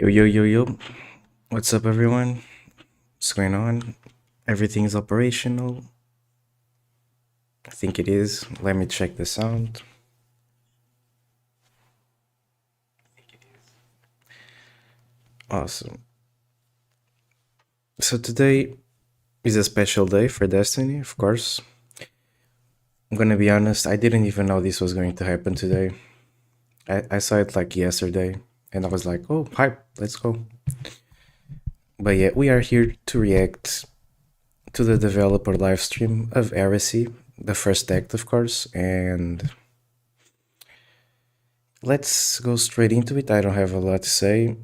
Yo, yo, yo, yo. What's up, everyone? What's going on? Everything's operational. I think it is. Let me check the sound. Awesome. So today is a special day for Destiny, of course. I'm gonna be honest, I didn't even know this was going to happen today. I saw it like yesterday, and I was like, oh, hype, let's go. But yeah, we are here to react to the developer live stream of Heresy, the first act, of course, and let's go straight into it. I don't have a lot to say.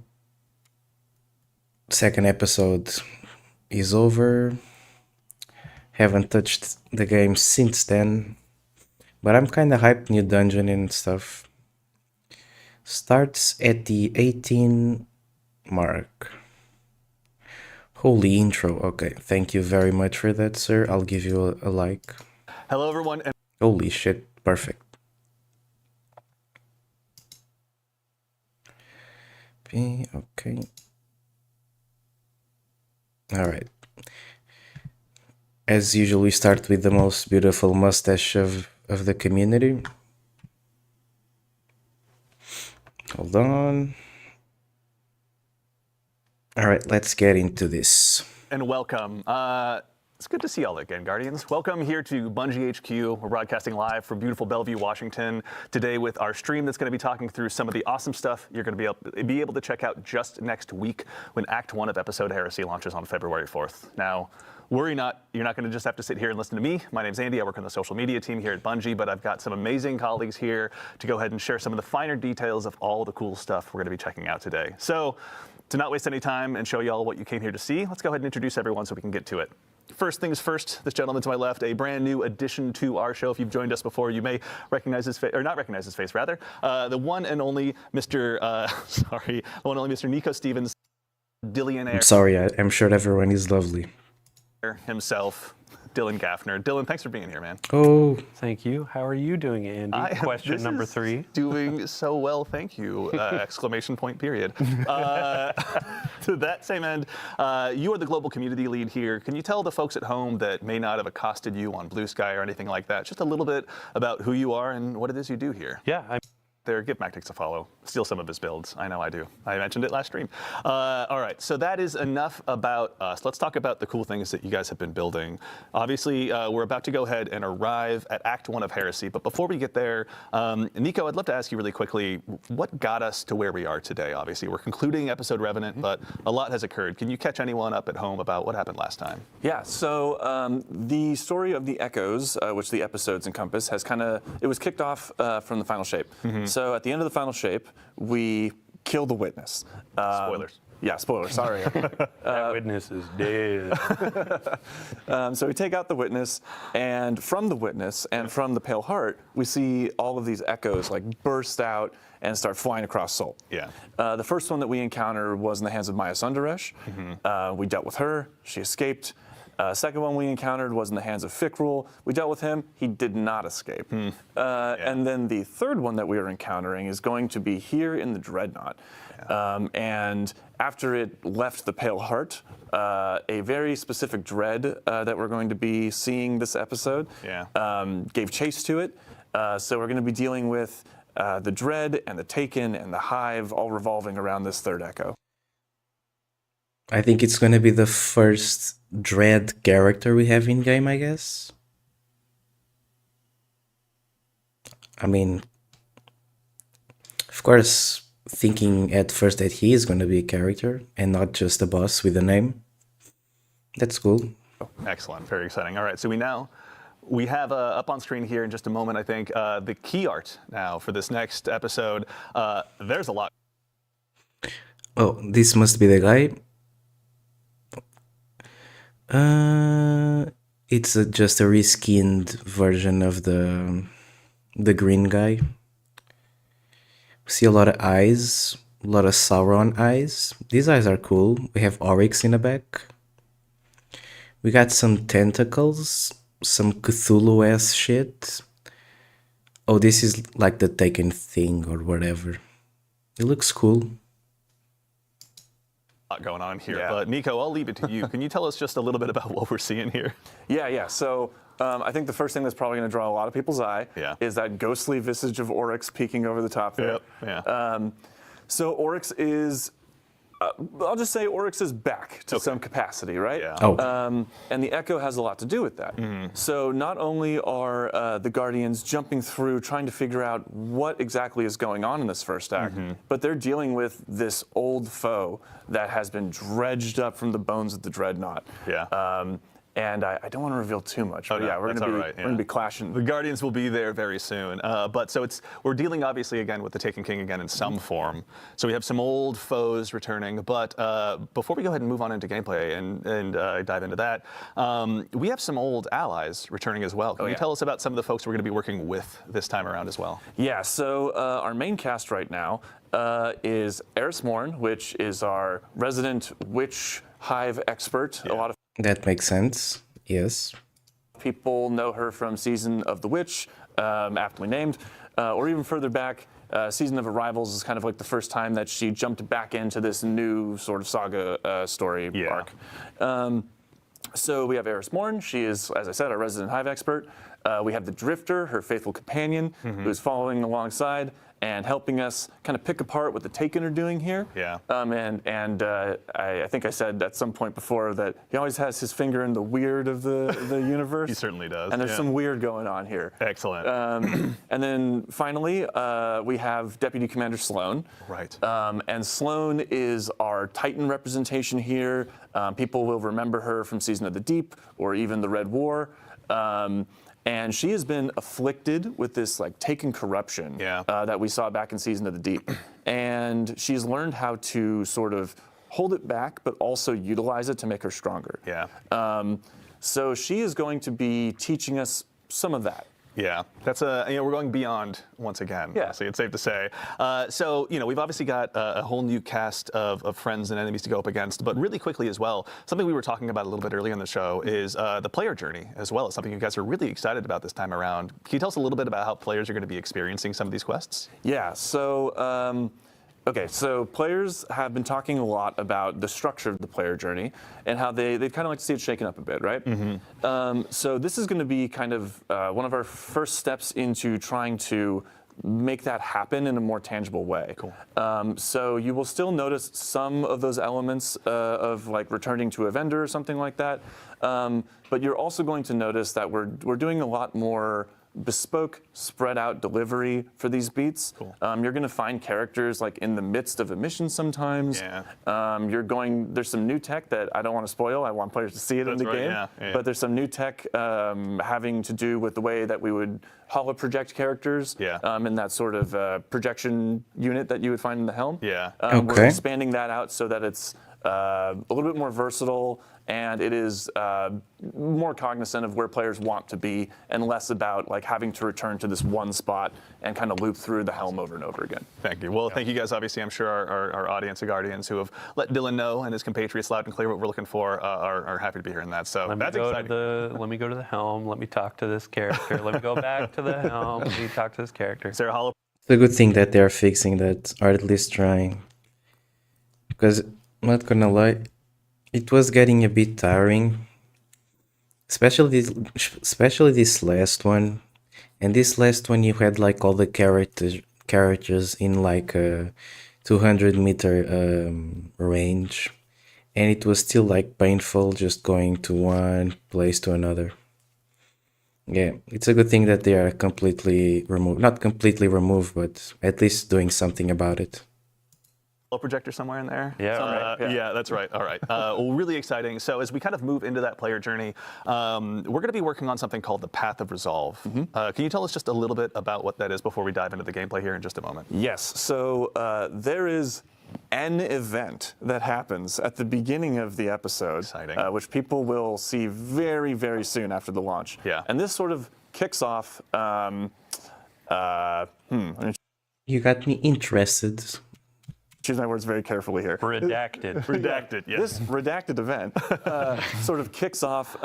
Second episode is over. Haven't touched the game since then, but I'm kinda hyped. New dungeon and stuff. Starts at the 18 mark. Holy intro. Okay, thank you very much for that, sir. I'll give you a like. Hello, everyone. Holy shit, perfect. Okay. Alright. As usual, we start with the most beautiful mustache of the community. Hold on. Alright, let's get into this. And welcome. It's good to see y'all again, Guardians. Welcome here to Bungie HQ. We're broadcasting live from beautiful Bellevue, Washington, today with our stream that's going to be talking through some of the awesome stuff you're going to be able to check out just next week when Act 1 of Episode Heresy launches on February 4th. Now, worry not, you're not going to just have to sit here and listen to me. My name's Andy, I work on the social media team here at Bungie, but I've got some amazing colleagues here to go ahead and share some of the finer details of all the cool stuff we're going to be checking out today. So, to not waste any time and show y'all what you came here to see, let's go ahead and introduce everyone so we can get to it. First things first, this gentleman to my left, a brand new addition to our show. If you've joined us before, you may recognize his face, or not recognize his face, rather. The one and only Mr. The one and only Mr. Nico Stevens, Dillionaire. I'm sorry, I'm sure everyone is lovely. Himself, Dylan Gaffner. Dylan, thanks for being here, man. Oh, Thank you. How are you doing, Andy? Question number 3. Doing so well, thank you! Exclamation point! Period. To that same end, you are the global community lead here. Can you tell the folks at home that may not have accosted you on Blue Sky or anything like that, just a little bit about who you are and what it is you do here? Yeah, There, give Mactix a follow. Steal some of his builds. I know I do. I mentioned it last stream. All right, so that is enough about us. Let's talk about the cool things that you guys have been building. Obviously, we're about to go ahead and arrive at Act 1 of Heresy, but before we get there, Nico, I'd love to ask you really quickly, what got us to where we are today? Obviously, we're concluding episode Revenant, but a lot has occurred. Can you catch anyone up at home about what happened last time? Yeah, so the story of the Echoes, which the episodes encompass, has it was kicked off from the final shape. So at the end of the final shape, we kill the witness. Spoilers. Yeah, spoilers, sorry. that witness is dead. So we take out the witness, and from the witness and from the Pale Heart, we see all of these echoes like burst out and start flying across Sol. Yeah. The first one that we encountered was in the hands of Maya Sundaresh. We dealt with her, she escaped. Second one we encountered was in the hands of Fikrul. We dealt with him, he did not escape. And then the third one that we are encountering is going to be here in the Dreadnought. And after it left the Pale Heart, a very specific dread that we're going to be seeing this episode gave chase to it. So we're going to be dealing with the Dread and the Taken and the Hive all revolving around this third echo. I think it's gonna be the first Dread character we have in game, I guess. I mean, of course, thinking at first that he is gonna be a character and not just a boss with a name. That's cool. Excellent, very exciting. All right, so we have up on screen here in just a moment, I think, the key art now for this next episode. There's a lot. Oh, this must be the guy. It's just a reskinned version of the green guy. We see a lot of eyes, a lot of Sauron eyes. These eyes are cool. We have Oryx in the back. We got some tentacles, some Cthulhu-esque shit. Oh, this is like the Taken thing or whatever. It looks cool. lot going on here. Yeah. But Nico, I'll leave it to you. Can you tell us just a little bit about what we're seeing here? Yeah. So I think the first thing that's probably going to draw a lot of people's eye is that ghostly visage of Oryx peeking over the top there. Yep. Yeah. So Oryx is, I'll just say Oryx is back to some capacity, right? Yeah. Oh. And the Echo has a lot to do with that. So not only are the Guardians jumping through trying to figure out what exactly is going on in this first act, but they're dealing with this old foe that has been dredged up from the bones of the Dreadnought. Yeah. And I don't want to reveal too much, but we're going to be clashing. The Guardians will be there very soon. But so we're dealing obviously again with the Taken King again in some form. So we have some old foes returning. But before we go ahead and move on into gameplay and dive into that, we have some old allies returning as well. Can you tell us about some of the folks we're going to be working with this time around as well? Yeah. So our main cast right now is Eris Morn, which is our resident witch hive expert. A lot of That makes sense. Yes. people know her from Season of the Witch, aptly named, or even further back. Season of Arrivals is kind of like the first time that she jumped back into this new sort of saga story arc. So we have Eris Morn. She is, as I said, our resident hive expert. We have the Drifter, her faithful companion, who's following alongside and helping us kind of pick apart what the Taken are doing here. Yeah. I think I said at some point before that he always has his finger in the weird of the universe. He certainly does. And there's some weird going on here. Excellent. And then finally, we have Deputy Commander Sloan. Right. And Sloan is our Titan representation here. People will remember her from Season of the Deep or even the Red War. And she has been afflicted with this like Taken corruption that we saw back in Season of the Deep. And she's learned how to sort of hold it back, but also utilize it to make her stronger. Yeah. So she is going to be teaching us some of that. Yeah, that's we're going beyond once again. Yeah. So it's safe to say. So we've obviously got a whole new cast of friends and enemies to go up against. But really quickly as well, something we were talking about a little bit earlier in the show is the player journey as well. It's something you guys are really excited about this time around. Can you tell us a little bit about how players are going to be experiencing some of these quests? Yeah. So. Okay, so players have been talking a lot about the structure of the player journey and how they'd kind of like to see it shaken up a bit, right? So this is going to be kind of one of our first steps into trying to make that happen in a more tangible way. Cool. So you will still notice some of those elements of like returning to a vendor or something like that, but you're also going to notice that we're doing a lot more bespoke, spread out delivery for these beats. Cool. You're going to find characters like in the midst of a mission sometimes. Yeah. There's some new tech that I don't want to spoil. I want players to see it in the game. Yeah. But there's some new tech having to do with the way that we would holo project characters in that sort of projection unit that you would find in the helm. Yeah. We're expanding that out so that it's a little bit more versatile, and it is more cognizant of where players want to be and less about like having to return to this one spot and kind of loop through the helm over and over again. Thank you. Well, thank you guys. Obviously, I'm sure our audience of Guardians who have let Dylan know and his compatriots loud and clear what we're looking for are happy to be hearing that. So that's exciting. Let me go to the helm. Let me talk to this character. Let me go back to the helm. Let me talk to this character. Is there a holo? It's a good thing that they're fixing that, or at least trying. Because, I'm not gonna lie, it was getting a bit tiring. Especially this last one. And this last one you had like all the characters in like a 200-meter range. And it was still like painful just going to one place to another. Yeah, it's a good thing that they are completely removed. Not completely removed, but at least doing something about it. Projector somewhere in there? Yeah, right. Yeah, that's right. All right. Well, really exciting. So as we kind of move into that player journey, we're going to be working on something called the Path of Resolve. Can you tell us just a little bit about what that is before we dive into the gameplay here in just a moment? Yes. So there is an event that happens at the beginning of the episode, which people will see very, very soon after the launch. Yeah. And this sort of kicks off. You got me interested. choose my words very carefully here. Redacted. Redacted, yes. This redacted event sort of kicks off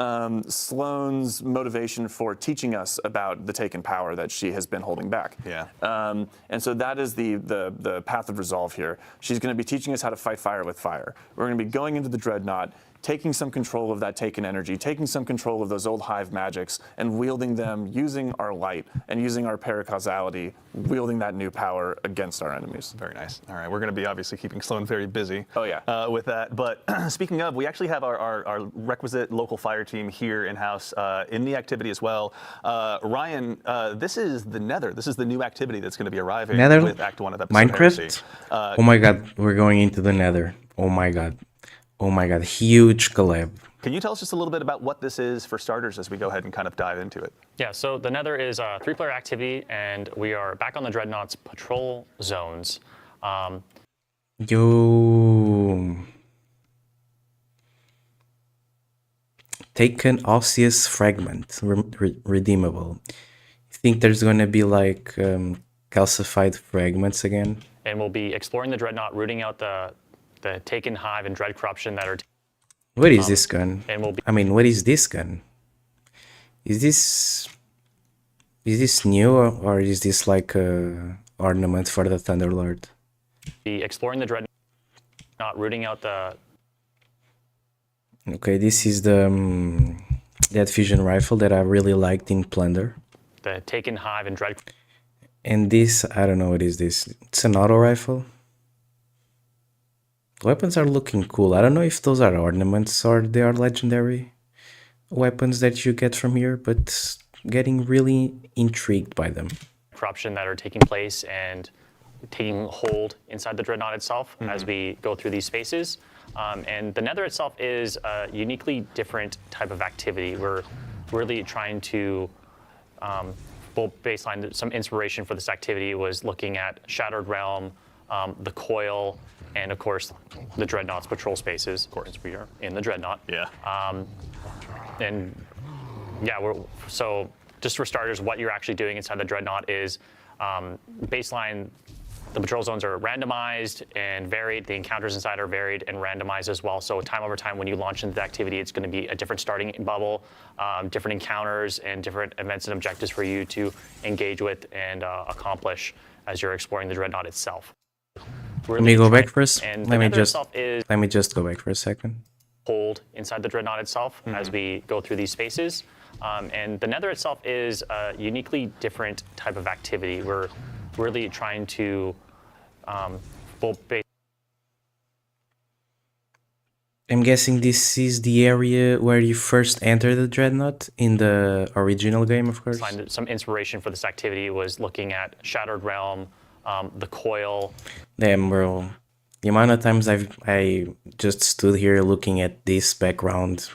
Sloane's motivation for teaching us about the taken power that she has been holding back. Yeah. And so that is the path of resolve here. She's going to be teaching us how to fight fire with fire. We're going to be going into the Dreadnought, taking some control of that taken energy, taking some control of those old hive magics, and wielding them using our light and using our paracausality, wielding that new power against our enemies. Very nice. All right, we're going to be obviously keeping Sloan very busy. Oh, yeah. With that. But speaking of, we actually have our requisite local fire team here in-house in the activity as well. Ryan, this is the Nether. This is the new activity that's going to be arriving Nether? with Act 1 of episode Minecraft? Heresy. Oh my god, we're going into the Nether. Oh my god. Oh my god, huge collab. Can you tell us just a little bit about what this is for starters as we go ahead and kind of dive into it? Yeah, so the Nether is a 3-player activity, and we are back on the Dreadnought's patrol zones. Yo. Taken osseous fragment, redeemable. You think there's gonna be like calcified fragments again? And we'll be exploring the Dreadnought, rooting out the taken hive and dread corruption that are. What is this gun? And we'll be I mean, what is this gun? Is this new or is this like a ornament for the Thunderlord? exploring the Dreadnought, rooting out the. Okay, this is the that fusion rifle that I really liked in Plunder. The taken hive and dread. And this, I don't know what is this. It's an auto rifle. Weapons are looking cool. I don't know if those are ornaments or they are legendary weapons that you get from here, but getting really intrigued by them. Corruption that are taking place and taking hold inside the Dreadnought itself as we go through these spaces. And the Nether itself is a uniquely different type of activity. We're really trying to, full baseline, some inspiration for this activity was looking at Shattered Realm, the Coil, and of course, the Dreadnought's patrol spaces. Of course, we are in the Dreadnought. Yeah. And yeah, so just for starters, what you're actually doing inside the Dreadnought is baseline. The patrol zones are randomized and varied. The encounters inside are varied and randomized as well. So time over time, when you launch into the activity, it's going to be a different starting bubble, different encounters, and different events and objectives for you to engage with and accomplish as you're exploring the Dreadnought itself. Let me go back for a And let me Nether just itself is let me just go back for a second. hold inside the Dreadnought itself as we go through these spaces. And the Nether itself is a uniquely different type of activity. We're really trying to full base. I'm guessing this is the area where you first enter the Dreadnought in the original game, of course. Some inspiration for this activity was looking at Shattered Realm, the Coil. Damn, bro. The amount of times I just stood here looking at this background.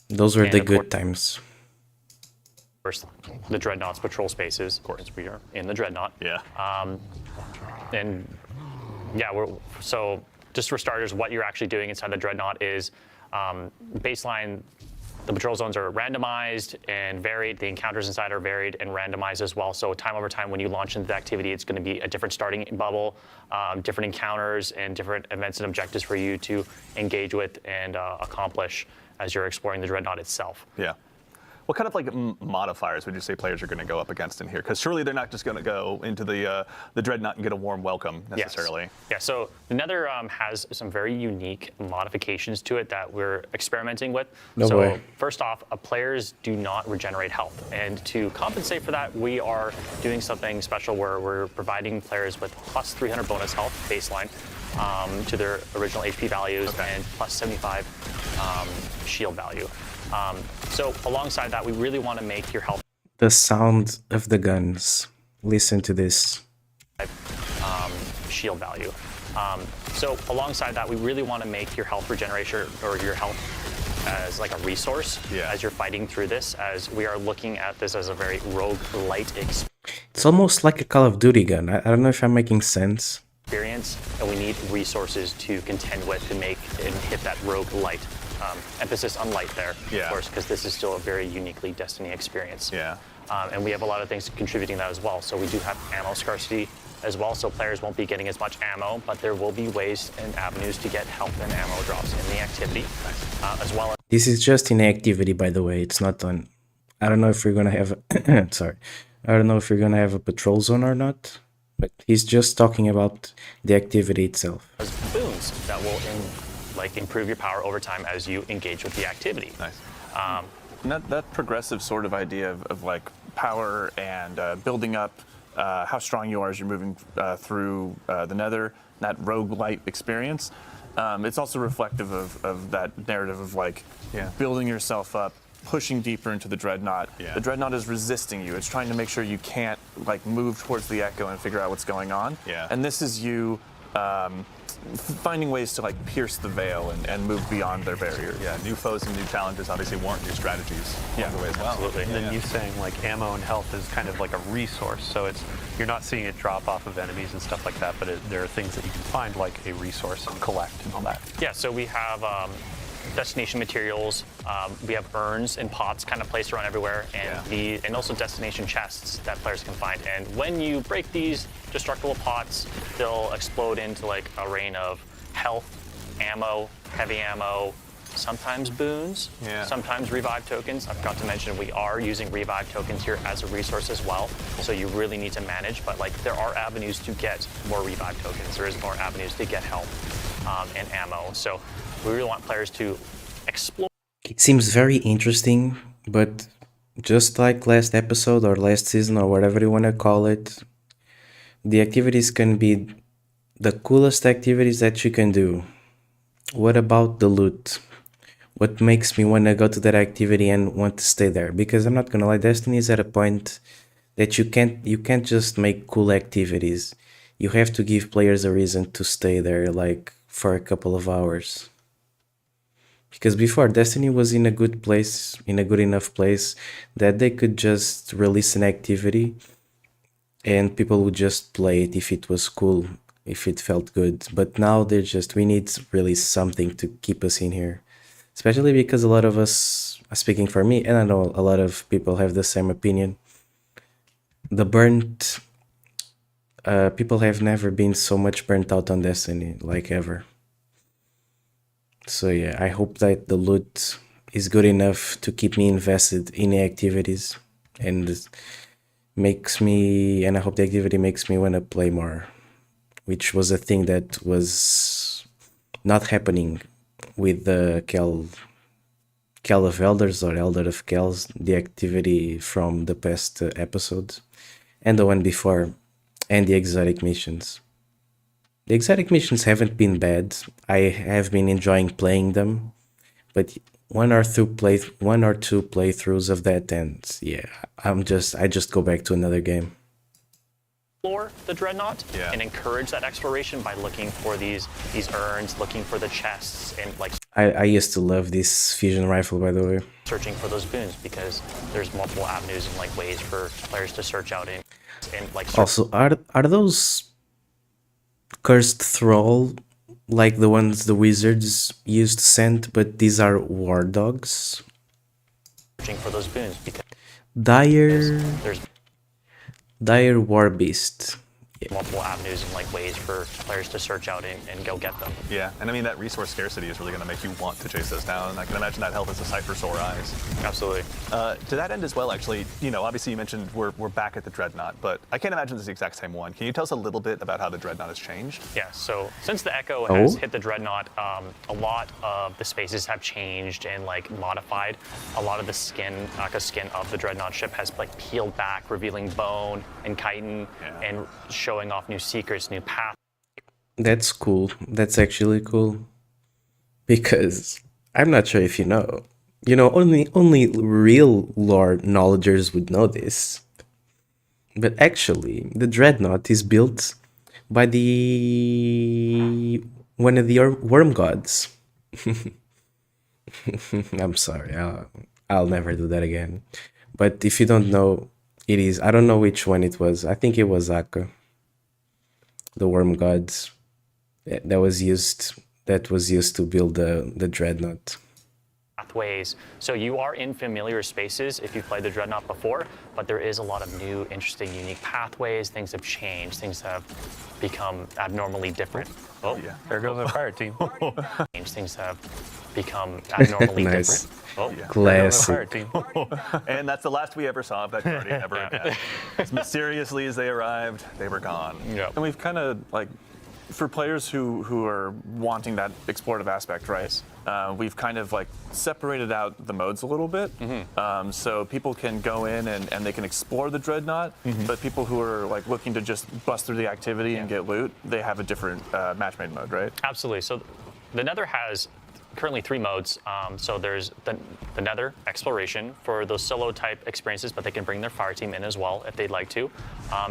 Those were And the of good times. First, the Dreadnought's patrol spaces. Of course, we are in the Dreadnought. Yeah. And yeah, so just for starters, what you're actually doing inside the Dreadnought is baseline. The patrol zones are randomized and varied. The encounters inside are varied and randomized as well. So time over time, when you launch into the activity, it's going to be a different starting bubble, different encounters, and different events and objectives for you to engage with and accomplish as you're exploring the Dreadnought itself. Yeah. What kind of like modifiers would you say players are going to go up against in here? Because surely they're not just going to go into the Dreadnought and get a warm welcome necessarily. Yes. Yeah, so the Nether has some very unique modifications to it that we're experimenting with. No way. First off, players do not regenerate health. And to compensate for that, we are doing something special where we're providing players with plus 300 bonus health baseline to their original HP values and plus 75 shield value. So alongside that, we really want to make your health The sound of the guns. Listen to this. shield value. So alongside that, we really want to make your health regeneration or your health as like a resource as you're fighting through this, as we are looking at this as a very rogue-lite It's almost like a Call of Duty gun. I don't know if I'm making sense. experience, and we need resources to contend with to make and hit that rogue-lite. Emphasis on light there, of course, because this is still a very uniquely Destiny experience. Yeah. And we have a lot of things contributing to that as well. So we do have ammo scarcity as well, so players won't be getting as much ammo, but there will be ways and avenues to get health and ammo drops in the activity, as well as This is just in activity, by the way. It's not on. I don't know if we're gonna have. Sorry, I don't know if we're gonna have a patrol zone or not. But he's just talking about the activity itself. boons that will improve your power over time as you engage with the activity. Nice. And that progressive sort of idea of like power and building up how strong you are as you're moving through the nether, that roguelite experience, it's also reflective of that narrative of like building yourself up, pushing deeper into the dreadnought. Yeah. The dreadnought is resisting you. It's trying to make sure you can't like move towards the echo and figure out what's going on. Yeah. And this is you finding ways to like pierce the veil and move beyond their barriers. Yeah, new foes and new challenges obviously warrant new strategies along the way as well. Absolutely. And then you saying like ammo and health is kind of like a resource, so you're not seeing it drop off of enemies and stuff like that, but there are things that you can find like a resource and collect and all that. Yeah, so we have destination materials. We have urns and pots kind of placed around everywhere, and also destination chests that players can find. And when you break these destructible pots, they'll explode into like a rain of health, ammo, heavy ammo, sometimes boons, sometimes revive tokens. I forgot to mention we are using revive tokens here as a resource as well, so you really need to manage, but like there are avenues to get more revive tokens. There is more avenues to get health and ammo. So we really want players to explore. It seems very interesting, but just like last episode or last season or whatever you want to call it, the activities can be the coolest activities that you can do. What about the loot? What makes me want to go to that activity and want to stay there? Because I'm not gonna lie, Destiny is at a point that you can't just make cool activities. You have to give players a reason to stay there, like for a couple of hours. Because before, Destiny was in a good place, in a good enough place that they could just release an activity and people would just play it if it was cool, if it felt good. But now we need really something to keep us in here. Especially because a lot of us, speaking for me, and I know a lot of people have the same opinion, people have never been so much burnt out on Destiny, like ever. So yeah, I hope that the loot is good enough to keep me invested in the activities and I hope the activity makes me want to play more, which was a thing that was not happening with the Kel of Elders or Elder of Kells, the activity from the past episodes, and the one before, and the exotic missions. The exotic missions haven't been bad. I have been enjoying playing them, but one or two playthroughs of that, and yeah, I just go back to another game. Explore the dreadnought and encourage that exploration by looking for these urns, looking for the chests, and like I used to love this fusion rifle, by the way. searching for those boons, because there's multiple avenues and like ways for players to search out and like Also, are those cursed thrall like the ones the wizards used to send, but these are war dogs? searching for those boons because Dire there's war beast. multiple avenues and like ways for players to search out and go get them. Yeah, and I mean that resource scarcity is really going to make you want to chase those down, and I can imagine that health is a sight for sore eyes. Absolutely. To that end as well, actually, obviously you mentioned we're back at the Dreadnought, but I can't imagine this is the exact same one. Can you tell us a little bit about how the Dreadnought has changed? Yeah, so since the Echo has hit the Dreadnought, a lot of the spaces have changed and like modified. A lot of the Aka skin of the Dreadnought ship has like peeled back, revealing bone and chitin and showing off new secrets, new paths. That's cool. That's actually cool. Because I'm not sure if you know. Only real lore knowledgers would know this. But actually, the Dreadnought is built by one of the worm gods. I'm sorry. I'll never do that again. But if you don't know, it is. I don't know which one it was. I think it was Aka, the worm gods that was used to build the Dreadnought. pathways. So you are in familiar spaces if you've played the Dreadnought before, but there is a lot of new, interesting, unique pathways. Things have changed. Things have become abnormally different. Oh, Yeah. There goes our fire team. things have become abnormally Nice. different. Oh, There goes our Classic. fire team. And that's the last we ever saw of that Guardian ever again. As mysteriously as they arrived, they were gone. yeah. And we've kind of like, for players who are wanting that explorative aspect, right? We've kind of like separated out the modes a little bit, so people can go in and they can explore the Dreadnought. But people who are like looking to just bust through the activity and get loot, they have a different match-made mode, right? Absolutely. So the Nether has currently 3 modes. So there's the Nether Exploration for those solo type experiences, but they can bring their fire team in as well if they'd like to.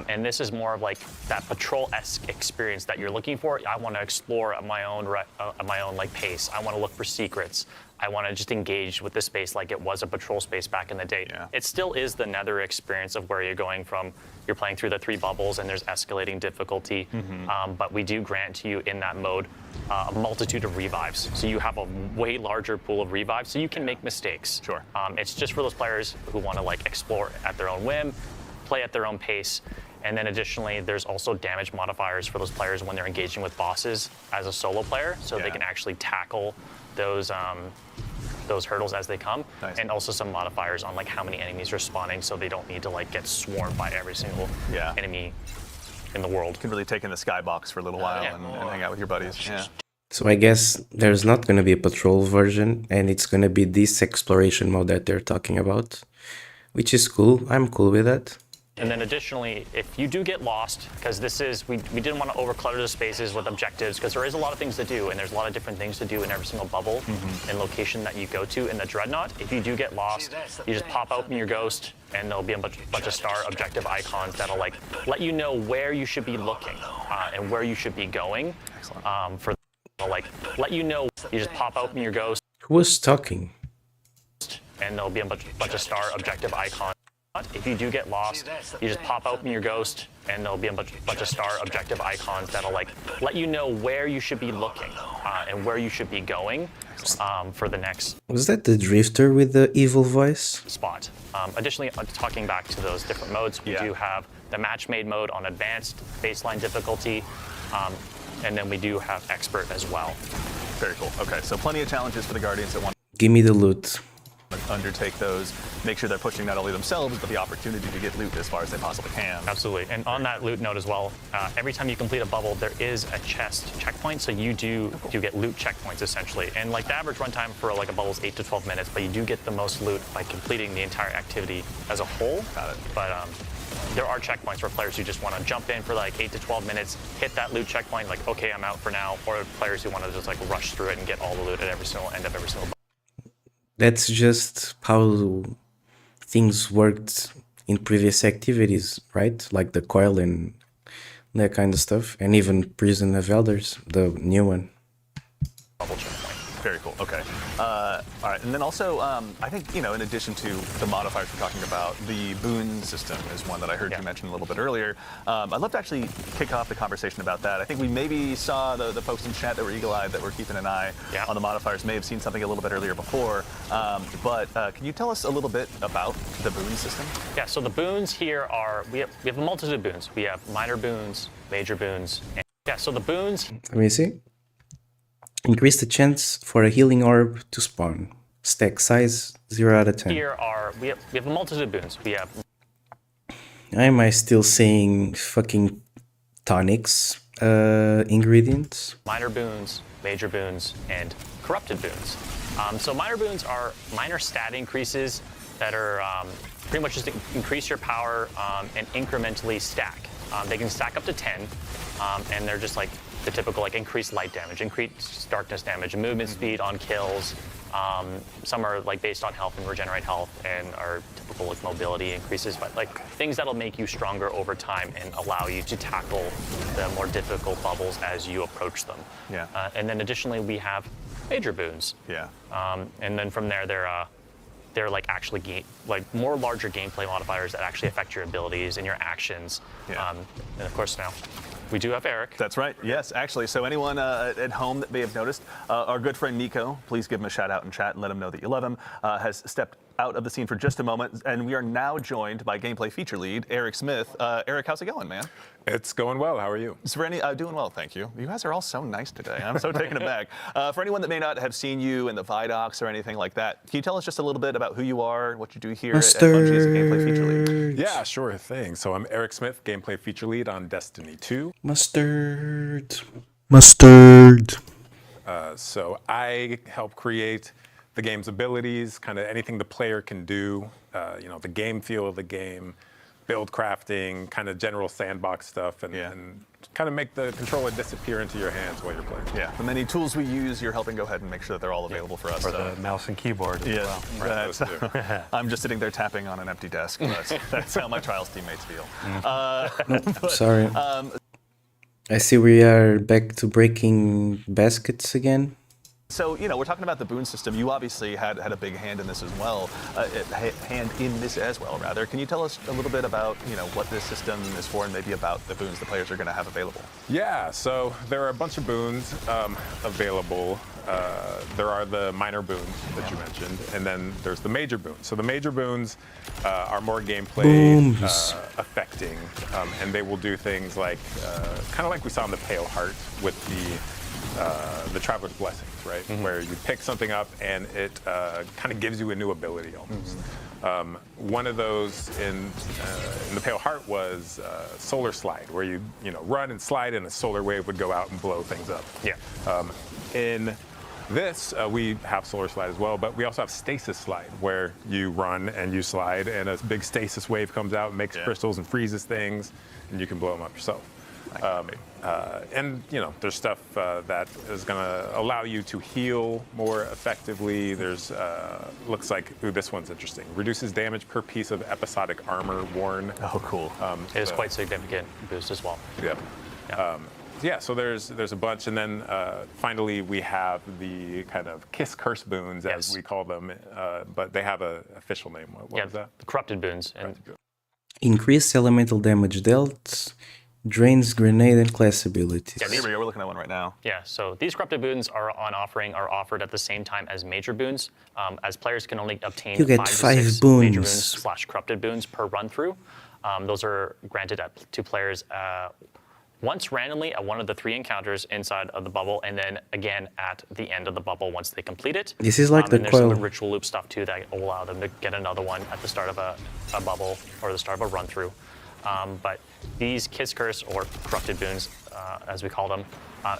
And this is more of like that patrol-esque experience that you're looking for. I want to explore at my own like pace. I want to look for secrets. I want to just engage with the space like it was a patrol space back in the day. Yeah. It still is the Nether experience of where you're going from. You're playing through the 3 bubbles and there's escalating difficulty. But we do grant to you in that mode a multitude of revives. So you have a way larger pool of revives, so you can make mistakes. Sure. It's just for those players who want to like explore at their own whim, play at their own pace. And then additionally, there's also damage modifiers for those players when they're engaging with bosses as a solo player, so they Yeah. can actually tackle those hurdles as they come. Nice. And also some modifiers on like how many enemies are spawning, so they don't need to like get swarmed by every single Yeah. enemy in the world. You can really take in the skybox for a little while Yeah. and hang out with your buddies. Yeah. So I guess there's not going to be a patrol version, and it's going to be this exploration mode that they're talking about, which is cool. I'm cool with that. And then additionally, if you do get lost, because we didn't want to overclutter the spaces with objectives, because there is a lot of things to do, and there's a lot of different things to do in every single bubble and location that you go to in the Dreadnought. If you do get lost, you just pop open your ghost, and there'll be a bunch of star objective icons that'll like let you know where you should be looking and where you should be going. Like let you know, you just pop open your ghost, Who was talking? and there'll be a bunch of star objective icons. If you do get lost, you just pop open your ghost, and there'll be a bunch of star objective icons that'll like let you know where you should be looking and where you should be going for the next Was that the drifter with the evil voice? spot. Additionally, talking back to those different modes, we do have the match-made mode on advanced baseline difficulty, and then we do have expert as well. Very cool. Okay, so plenty of challenges for the Guardians that want Give me the loot. to undertake those, make sure they're pushing not only themselves, but the opportunity to get loot as far as they possibly can. Absolutely. And on that loot note as well, every time you complete a bubble, there is a chest checkpoint. So you do get loot checkpoints essentially. And like the average runtime for like a bubble is 8 to 12 minutes, but you do get the most loot by completing the entire activity as a whole. Got it. But there are checkpoints for players who just want to jump in for like 8 to 12 minutes, hit that loot checkpoint, like, okay, I'm out for now. Or players who want to just like rush through it and get all the loot at every single end of every single bubble. That's just how things worked in previous activities, right? Like the coil and that kind of stuff. And even Prison of Elders, the new one. Bubble checkpoint. Very cool. Okay. All right. And then also, I think, in addition to the modifiers we're talking about, the boon system is one that I heard you mention a little bit earlier. I'd love to actually kick off the conversation about that. I think we maybe saw the folks in chat that were eagle-eyed that were keeping an eye on the modifiers may have seen something a little bit earlier before. But can you tell us a little bit about the boon system? Yeah, so the boons here are, we have a multitude of boons. We have minor boons, major boons. And so the boons Let me see. Increase the chance for a healing orb to spawn. Stack size 0 out of 10. here are, we have a multitude of boons. We have Am I still saying fucking tonics ingredients? minor boons, major boons, and corrupted boons. So minor boons are minor stat increases that are pretty much just increase your power and incrementally stack. They can stack up to 10, and they're just like the typical like increased light damage, increased darkness damage, movement speed on kills. Some are like based on health and regenerate health, and are typical like mobility increases, but like things that'll make you stronger over time and allow you to tackle the more difficult bubbles as you approach them. Yeah. And then additionally, we have major boons. Yeah. And then from there, they're they're like actually more larger gameplay modifiers that actually affect your abilities and your actions. Yeah. And of course now we do have Eric. That's right. Yes, actually. So anyone at home that may have noticed, our good friend Nico, please give him a shout out in chat and let him know that you love him, has stepped out of the scene for just a moment, and we are now joined by gameplay feature lead Eric Smith. Eric, how's it going, man? It's going well. How are you? So for any, doing well, thank you. You guys are all so nice today. I'm so taken aback. For anyone that may not have seen you in the Vidocs or anything like that, can you tell us just a little bit about who you are, what you do here at Bungie as a gameplay feature lead? Yeah, sure thing. So I'm Eric Smith, gameplay feature lead on Destiny 2. Mustard. So I help create the game's abilities, kind of anything the player can do, the game feel of the game, build crafting, kind of general sandbox stuff, and kind of make the controller disappear into your hands while you're playing. Yeah, the many tools we use, you're helping go ahead and make sure that they're all available for us. For the mouse and keyboard as well. Right, those two. I'm just sitting there tapping on an empty desk. That's how my Trials teammates feel. Sorry. I see we are back to breaking baskets again. So, we're talking about the boon system. You obviously had a big hand in this as well. Rather. Can you tell us a little bit about, what this system is for and maybe about the boons the players are going to have available? Yeah, so there are a bunch of boons available. There are the minor boons that you mentioned, and then there's the major boons. So the major boons are more gameplay affecting, and they will do things like, kind of like we saw in the Pale Heart with the Traveler's Blessings, right? Where you pick something up and it kind of gives you a new ability almost. One of those in the Pale Heart was Solar Slide, where you run and slide and a solar wave would go out and blow things up. Yeah. In this, we have Solar Slide as well, but we also have Stasis Slide, where you run and you slide and a big stasis wave comes out and makes crystals and freezes things, and you can blow them up yourself. And there's stuff that is going to allow you to heal more effectively. There's looks like this one's interesting. Reduces damage per piece of episodic armor worn. Oh, cool. It is quite significant boost as well. Yeah. So there's a bunch, and then finally we have the kind of kiss curse boons, as we call them, but they have an official name. What was that? The corrupted boons. Increased elemental damage dealt. Drains grenade and class abilities. Yeah, here we go. We're looking at one right now. Yeah, so these corrupted boons are offered at the same time as major boons, as players can only obtain You get 5 to 5 6 boons. major boons / corrupted boons per run through. Those are granted to players once randomly at one of the 3 encounters inside of the bubble, and then again at the end of the bubble once they complete it. This is like the and there's some ritual loop stuff too that will allow them to get another one at the start of a bubble or the start of a run through. But these Kiss Curse or corrupted boons, as we call them,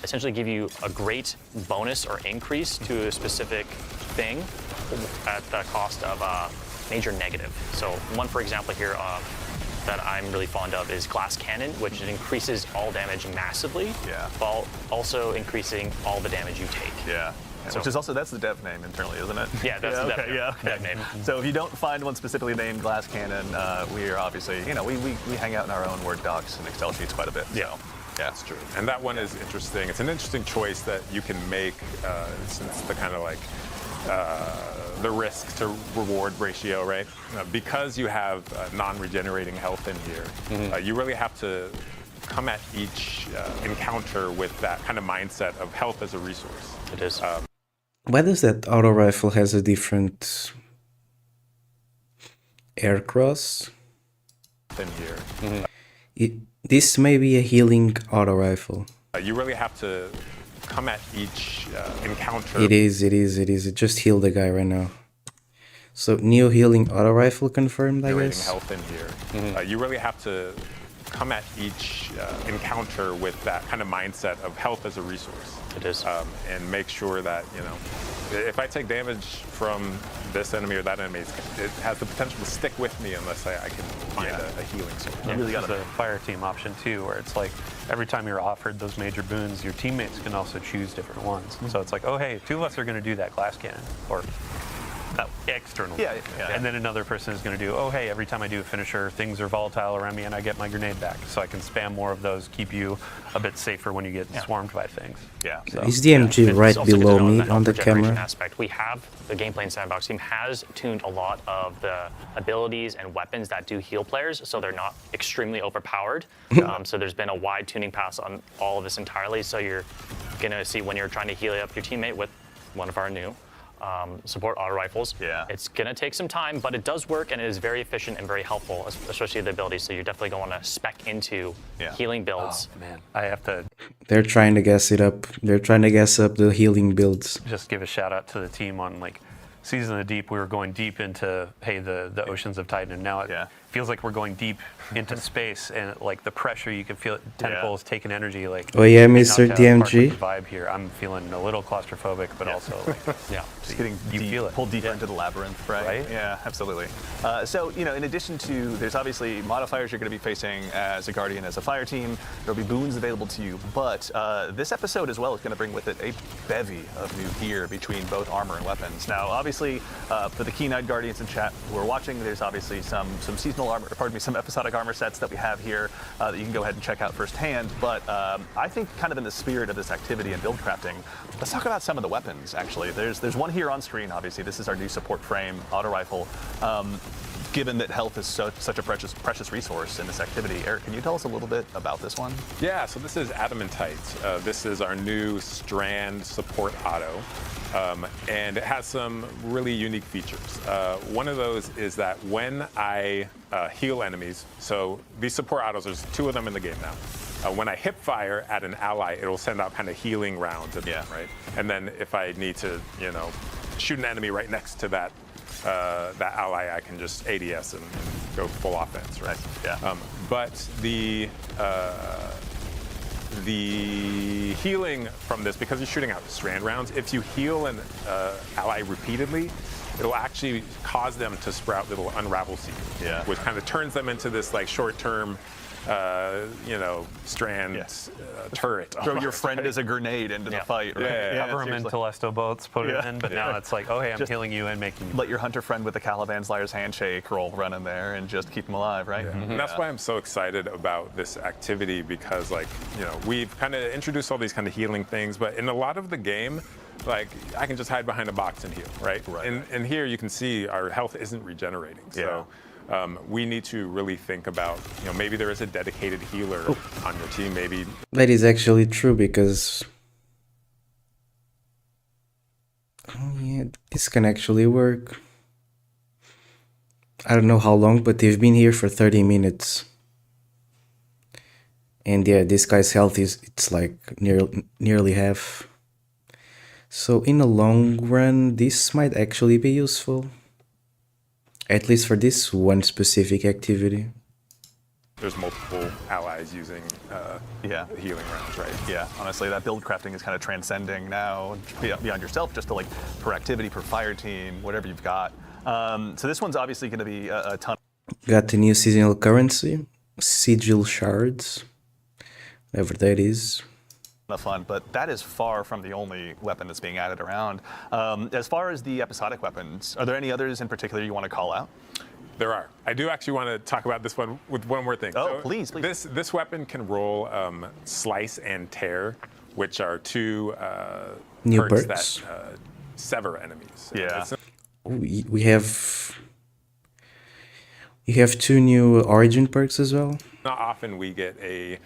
essentially give you a great bonus or increase to a specific thing at the cost of a major negative. So one, for example, here that I'm really fond of is Glass Cannon, which increases all damage massively, while also increasing all the damage you take. Yeah. So, which is also, that's the dev name internally, isn't it? Yeah, that's the dev name. So if you don't find one specifically named Glass Cannon, we are obviously, we hang out in our own Word docs and Excel sheets quite a bit. Yeah, that's true. And that one is interesting. It's an interesting choice that you can make since the kind of like the risk to reward ratio, right? Because you have non-regenerating health in here, you really have to come at each encounter with that kind of mindset of health as a resource. It is. Why does that auto rifle has a different air cross? In here. This may be a healing auto rifle. You really have to come at each encounter. It is. It just healed the guy right now. So neo healing auto rifle confirmed, I guess. Health in here. You really have to come at each encounter with that kind of mindset of health as a resource. It is. And make sure that, if I take damage from this enemy or that enemy, it has the potential to stick with me unless I can find a healing source. Yeah, really got a fire team option too, where it's like every time you're offered those major boons, your teammates can also choose different ones. So it's like, oh hey, 2 of us are going to do that glass cannon, or that external. Yeah, yeah. And then another person is going to do, oh, hey, every time I do a finisher, things are volatile around me and I get my grenade back. So I can spam more of those, keep you a bit safer when you get swarmed by things. Yeah. So, Is the MG It's right also good to below know me health on the regeneration camera? aspect. We have the gameplay and sandbox team has tuned a lot of the abilities and weapons that do heal players, so they're not extremely overpowered. So there's been a wide tuning pass on all of this entirely. So you're gonna see when you're trying to heal up your teammate with one of our new support auto rifles. Yeah. It's gonna take some time, but it does work and it is very efficient and very helpful, especially the abilities. So you're definitely gonna want to spec into healing builds. oh, man, I have to They're trying to guess it up. They're trying to guess up the healing builds. just give a shout out to the team on like Season of the Deep. We were going deep into the oceans of Titan, and now it feels like we're going deep into space, and like the pressure you can feel it, tentacles taking energy. Like Oh yeah, not Mr. to DMG. part with the vibe here. I'm feeling a little claustrophobic, but also like, Just getting you deep, feel it. pulled deeper into the labyrinth, right? Right? Yeah, absolutely. So, you know, in addition to, there's obviously modifiers you're going to be facing as a Guardian, as a fire team. There'll be boons available to you, but this episode as well is going to bring with it a bevy of new gear between both armor and weapons. Now, obviously, for the keen-eyed Guardians in chat who are watching, there's obviously some seasonal armor, some episodic armor sets that we have here that you can go ahead and check out firsthand. But I think kind of in the spirit of this activity and build crafting, let's talk about some of the weapons, actually. There's one here on screen, obviously. This is our new support frame auto rifle. Given that health is such a precious resource in this activity, Eric, can you tell us a little bit about this one? Yeah, so this is Adamantite. This is our new Strand support auto, and it has some really unique features. One of those is that when I heal enemies, so these support autos, there's 2 of them in the game now. When I hip fire at an ally, it'll send out kind of healing rounds, right? And then if I need to, you know, shoot an enemy right next to that ally, I can just ADS and go full offense, right? Yeah. But the healing from this, because you're shooting out strand rounds, if you heal an ally repeatedly, it'll actually cause them to sprout little unravel seeds, which kind of turns them into this like short-term you know, strand turret. Throw your friend as a grenade into the fight. Right? Cover them in Telesto boats, put it in, but now it's like, oh hey, I'm just healing you and making you. Let your hunter friend with the Caliban Slayer's handshake roll run in there and just keep them alive, right? And that's why I'm so excited about this activity, because like, you know, we've kind of introduced all these kind of healing things, but in a lot of the game, like I can just hide behind a box and heal, right? And here you can see our health isn't regenerating. So we need to really think about, you know, maybe there is a dedicated healer on your team. Maybe That is actually true, because this can actually work. I don't know how long, but they've been here for 30 minutes. And yeah, this guy's health it's like nearly half. So in the long run, this might actually be useful. At least for this one specific activity. there's multiple allies using healing rounds, right? Yeah, honestly, that build crafting is kind of transcending now beyond yourself, just to like per activity, per fire team, whatever you've got. So this one's obviously going to be a ton. Got the new seasonal currency, sigil shards, whatever that is. Of fun, but that is far from the only weapon that's being added around. As far as the episodic weapons, are there any others in particular you want to call out? There are. I do actually want to talk about this one with one more thing. Oh, so please. This weapon can roll Slice and Tear, which are two New perks perks. that sever enemies. Yeah. We have two new origin perks as well. Not often we get a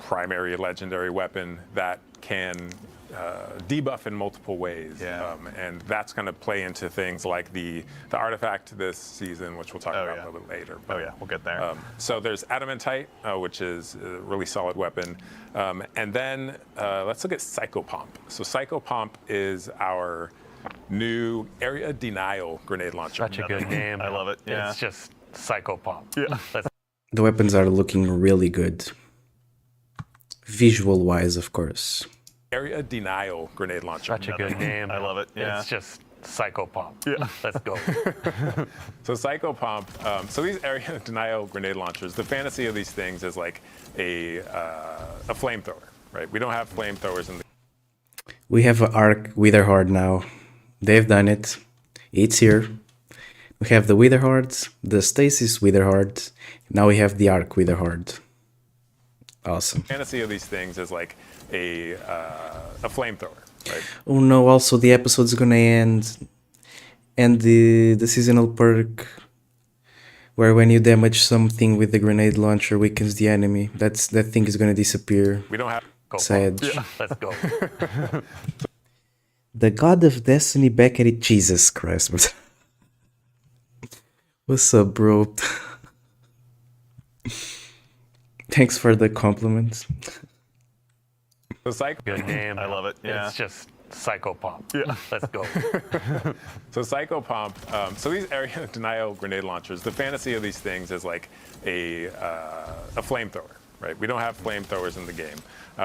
primary legendary weapon that can debuff in multiple ways. Yeah. And that's going to play into things like the artifact this season, which we'll talk about a little bit later. Oh yeah, we'll get there. So there's Adamantite, which is a really solid weapon. And then let's look at Psychopomp. So Psychopomp is our new area denial grenade launcher. Such a good name. I love it. Yeah. It's just Psychopomp. Yeah. The weapons are looking really good. Visual-wise, of course. Area denial grenade launcher. Such a good name. I love it. Yeah. It's just Psychopomp. Yeah. Let's go. So Psychopomp, so these area denial grenade launchers, the fantasy of these things is like a flamethrower, right? We don't have flamethrowers in the We have an Arc Witherhorde now. They've done it. It's here. We have the Witherheart, the Stasis Witherheart. Now we have the Arc Witherheart. Awesome. Fantasy of these things is like a flamethrower, right? Oh no, also the episode's gonna end. And the seasonal perk where when you damage something with the grenade launcher weakens the enemy. That thing is gonna disappear. We don't have. Sad. Yeah, let's go. The God of Destiny back at it. Jesus Christ. What's up, bro? Thanks for the compliment. The Psycho. Good name. I love it. Yeah. It's just Psycho Pop. Yeah. Let's go. So Psycho Pump. So these area denial grenade launchers. The fantasy of these things is like a flamethrower, right? We don't have flamethrowers in the game,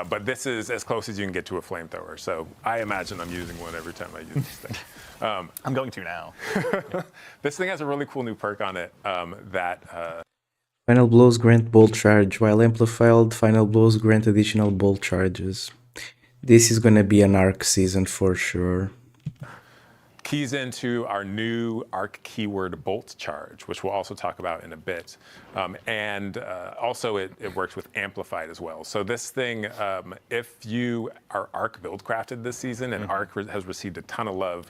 but this is as close as you can get to a flamethrower. So I imagine I'm using one every time I use this thing. I'm going to now. This thing has a really cool new perk on it that. Final blows grant bolt charge, while amplified final blows grant additional bolt charges. This is gonna be an arc season for sure. Keys into our new arc keyword bolt charge, which we'll also talk about in a bit. And also it works with amplified as well. So this thing, if you are arc build crafted this season and arc has received a ton of love,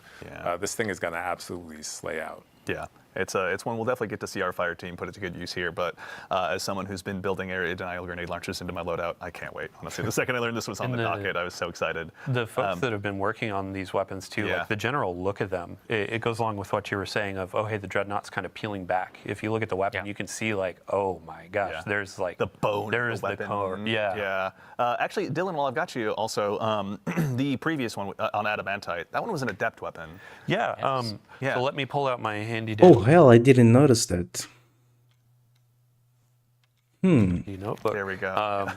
this thing is gonna absolutely slay out. Yeah, it's one we'll definitely get to see our fire team put it to good use here. But as someone who's been building area denial grenade launchers into my loadout, I can't wait. Honestly, the second I learned this was on the docket, I was so excited. The folks that have been working on these weapons too, like the general look of them, it goes along with what you were saying of, oh hey, the Dreadnought's kind of peeling back. If you look at the weapon, you can see like, oh my gosh, there's like the bone, there's the core. Yeah. Actually, Dylan, while I've got you, also the previous one on Adamantite, that one was an adept weapon. Yeah. Yeah. So let me pull out my handy dandy Oh hell, I didn't notice that. notebook. There we go.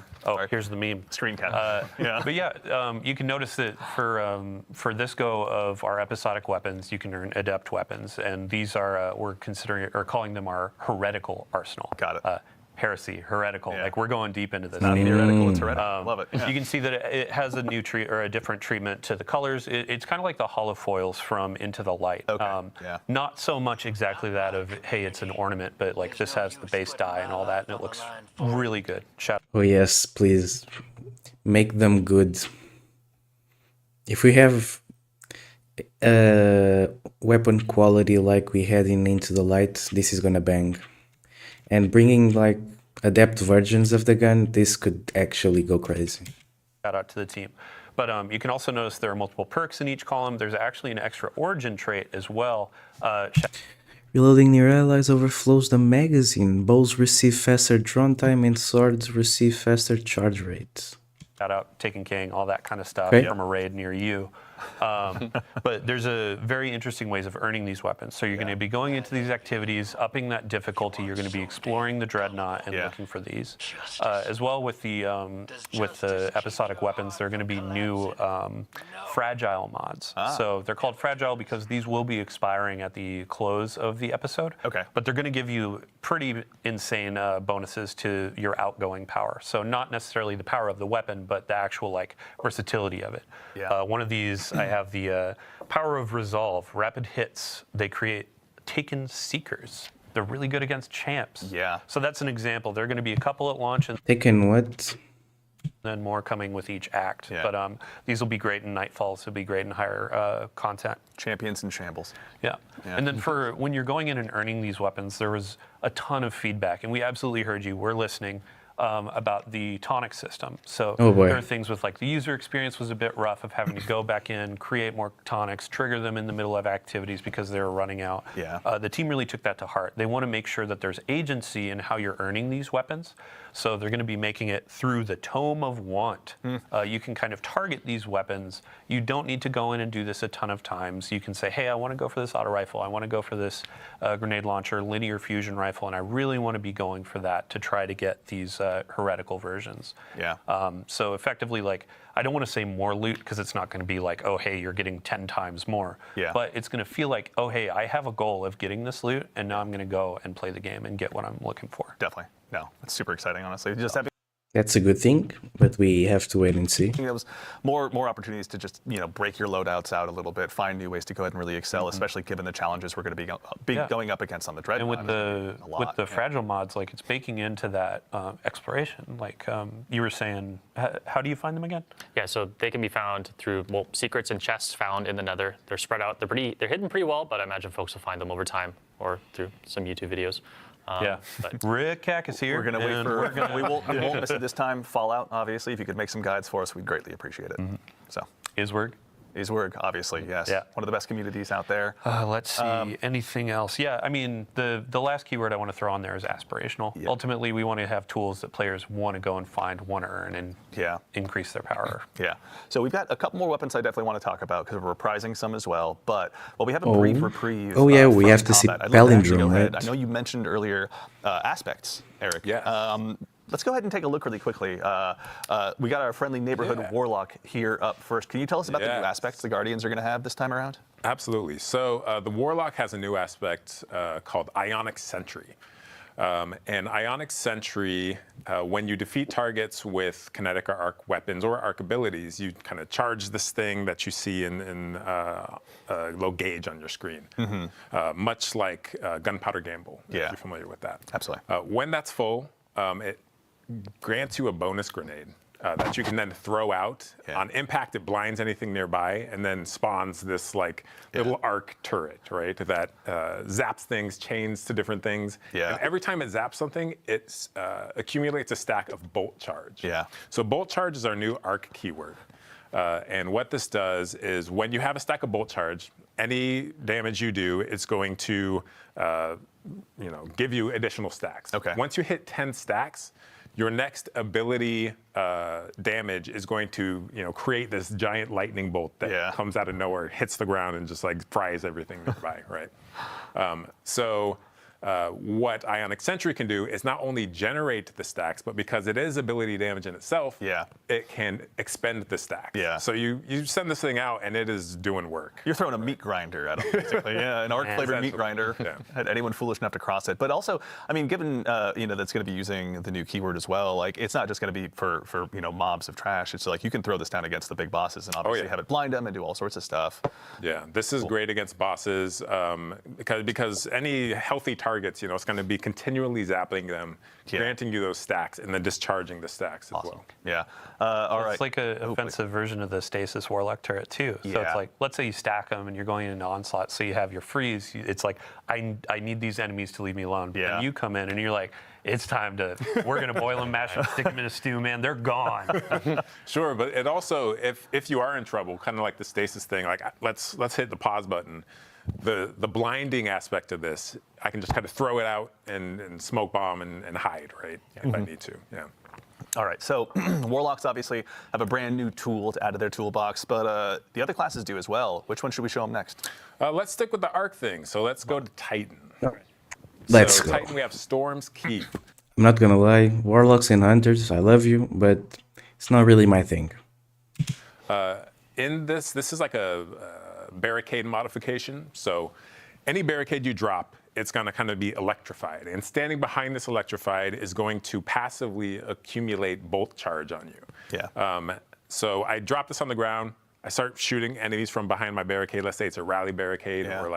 Here's the meme. Screen cap. But yeah, you can notice that for this go of our episodic weapons, you can earn adept weapons, and these are we're considering or calling them our heretical arsenal. Got it. Heresy, heretical. Like we're going deep into this. Not theoretical, it's heretical. Love it. Yeah. You can see that it has a new a different treatment to the colors. It's kind of like the hollow foils from Into the Light. Okay. Not so much exactly that of, hey, it's an ornament, but like this has the base die and all that, and it looks really good. Oh yes, please make them good. If we have weapon quality like we had in Into the Light, this is gonna bang. And bringing like adept versions of the gun, this could actually go crazy. Shout out to the team. But you can also notice there are multiple perks in each column. There's actually an extra origin trait as well. Reloading near allies overflows the magazine. Bows receive faster drawn time and swords receive faster charge rates. Shout out Taken King, all that kind of stuff from a raid near you. But there's a very interesting ways of earning these weapons. So you're going to be going into these activities, upping that difficulty. You're going to be exploring the Dreadnought and looking for these. As well with the episodic weapons, there are going to be new fragile mods. So they're called fragile because these will be expiring at the close of the episode. Okay. But they're going to give you pretty insane bonuses to your outgoing power. So not necessarily the power of the weapon, but the actual like versatility of it. Yeah. One of these, I have the Power of Resolve. Rapid hits, they create Taken Seekers. They're really good against champs. Yeah. So that's an example. There are going to be a couple at launch and Taken what? then more coming with each act. Yeah. But these will be great in Nightfalls. Will be great in higher content. Champions in shambles. Yeah. And then for when you're going in and earning these weapons, there was a ton of feedback, and we absolutely heard you. We're listening. About the tonic system. So there are things with like the user experience was a bit rough of having to go back in, create more tonics, trigger them in the middle of activities because they were running out. Yeah. The team really took that to heart. They want to make sure that there's agency in how you're earning these weapons. So they're going to be making it through the Tome of Want. You can kind of target these weapons. You don't need to go in and do this a ton of times. You can say, hey, I want to go for this auto rifle. I want to go for this grenade launcher, linear fusion rifle, and I really want to be going for that to try to get these heretical versions. Yeah. So effectively, like, I don't want to say more loot because it's not going to be like, oh, hey, you're getting 10 times more. Yeah. But it's going to feel like, oh, hey, I have a goal of getting this loot, and now I'm going to go and play the game and get what I'm looking for. Definitely. No, it's super exciting, honestly. Just happy. That's a good thing, but we have to wait and see. There was more opportunities to just break your loadouts out a little bit, find new ways to go ahead and really excel, especially given the challenges we're going to be going up against on the Dreadnought. And with the fragile mods, like it's baking into that exploration. Like you were saying, how do you find them again? Yeah, so they can be found through secrets and chests found in the Nether. They're spread out. They're hidden pretty well, but I imagine folks will find them over time or through some YouTube videos. But Rick Cack is here. We're going to wait for. We won't miss it this time. Fallout, obviously. If you could make some guides for us, we'd greatly appreciate it. So. Iswerg. Iswerg, obviously, yes. Yeah. One of the best communities out there. Let's see, anything else? Yeah, I mean, the last keyword I want to throw on there is aspirational. Yeah. Ultimately, we want to have tools that players want to go and find, want to earn, and increase their power. Yeah. So we've got a couple more weapons I definitely want to talk about because we're reprising some as well. But we have a brief reprieve. Oh yeah, we from have to see combat. I'd love to actually Palindrome, go ahead. right? I know you mentioned earlier aspects, Eric. Yeah. Let's go ahead and take a look really quickly. We got our friendly neighborhood warlock here up first. Can you tell us about the new aspects the Guardians are going to have this time around? Absolutely. So the warlock has a new aspect called Ionic Sentry. And Ionic Sentry, when you defeat targets with kinetic or arc weapons or arc abilities, you kind of charge this thing that you see in low gauge on your screen, much like Gunpowder Gamble, if you're familiar with that. Absolutely. When that's full, it grants you a bonus grenade that you can then throw out. On impact, it blinds anything nearby and then spawns this little arc turret, right? That zaps things, chains to different things. Yeah. And every time it zaps something, it accumulates a stack of bolt charge. Yeah. So bolt charge is our new arc keyword. And what this does is when you have a stack of bolt charge, any damage you do, it's going to give you additional stacks. Okay. Once you hit 10 stacks, your next ability damage is going to create this giant lightning bolt that comes out of nowhere, hits the ground, and just fries everything nearby, right? What Ionic Sentry can do is not only generate the stacks, but because it is ability damage in itself, it can expend the stacks. Yeah. So you send this thing out, and it is doing work. You're throwing a meat grinder at them, basically. An arc-flavored meat grinder. At anyone foolish enough to cross it. But also, I mean, given that's going to be using the new keyword as well, it's not just going to be for mobs of trash. It's you can throw this down against the big bosses and obviously have it blind them and do all sorts of stuff. Yeah, this is great against bosses because any healthy targets, it's going to be continually zapping them, granting you those stacks, and then discharging the stacks as well. Yeah. All right. It's like an offensive version of the Stasis Warlock turret too. So it's like, let's say you stack them and you're going into onslaught, so you have your freeze. It's like, I need these enemies to leave me alone. But then you come in and you're like, it's time we're going to boil them, mash them, stick them in a stew, man. They're gone. Sure, but it also, if you are in trouble, kind of like the stasis thing, let's hit the pause button. The blinding aspect of this, I can just kind of throw it out and smoke bomb and hide, right? If I need to, All right, so Warlocks obviously have a brand new tool to add to their toolbox, but the other classes do as well. Which one should we show them next? Let's stick with the arc thing. So let's go to Titan. All right. Let's go. Titan, we have Storm's Keep. I'm not gonna lie, Warlocks and Hunters, I love you, but it's not really my thing. In this is like a barricade modification. So any barricade you drop, it's going to kind of be electrified. And standing behind this electrified is going to passively accumulate bolt charge on you. Yeah. So I drop this on the ground. I start shooting enemies from behind my barricade. Let's say it's a rally barricade, or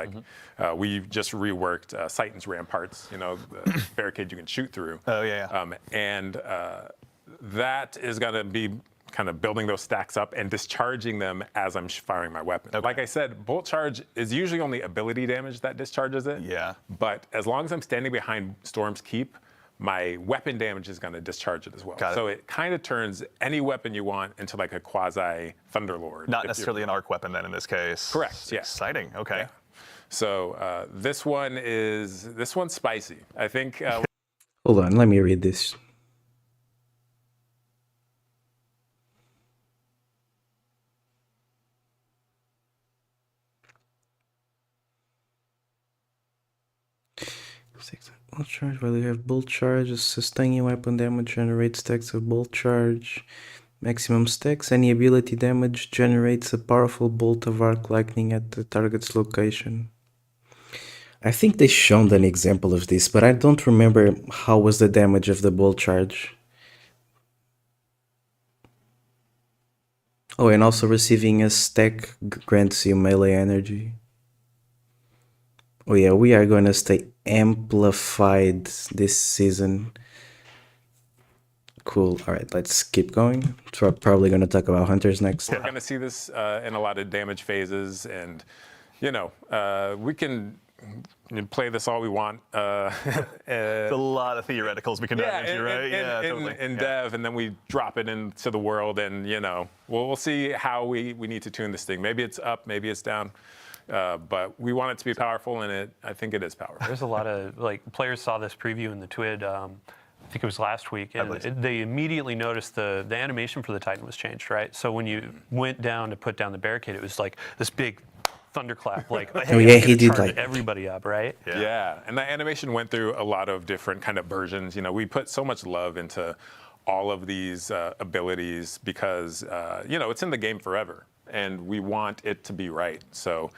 we just reworked Titan's ramparts, the barricade you can shoot through. Oh, yeah. That is going to be kind of building those stacks up and discharging them as I'm firing my weapon. Okay. Like I said, bolt charge is usually only ability damage that discharges it. Yeah. But as long as I'm standing behind Storm's Keep, my weapon damage is going to discharge it as well. So it kind of turns any weapon you want into like a quasi Thunderlord. Not necessarily an arc weapon then in this case. Correct. Yeah. Exciting. Okay. Yeah. So this one's spicy. I think. Hold on, let me read this. Bolt charge, while you have bolt charge, a sustaining weapon damage generates stacks of bolt charge. Maximum stacks, any ability damage generates a powerful bolt of arc lightning at the target's location. I think they showed an example of this, but I don't remember how was the damage of the bolt charge. Oh, and also receiving a stack grants you melee energy. Oh yeah, we are gonna stay amplified this season. Cool. All right, let's keep going. So we're probably gonna talk about hunters next. We're going to see this in a lot of damage phases, and we can play this all we want. There's a lot of theoreticals we can dive into, right? Totally. In dev, and then we drop it into the world, and we'll see how we need to tune this thing. Maybe it's up, maybe it's down. But we want it to be powerful, and I think it is powerful. There's a lot of players saw this preview in the TWID. I think it was last week, and they immediately noticed the animation for the Titan was changed, right? So when you went down to put down the barricade, it was like this big thunderclap, like hey, he did like everybody up, right? Yeah, and the animation went through a lot of different kind of versions. We put so much love into all of these abilities because it's in the game forever, and we want it to be right. So.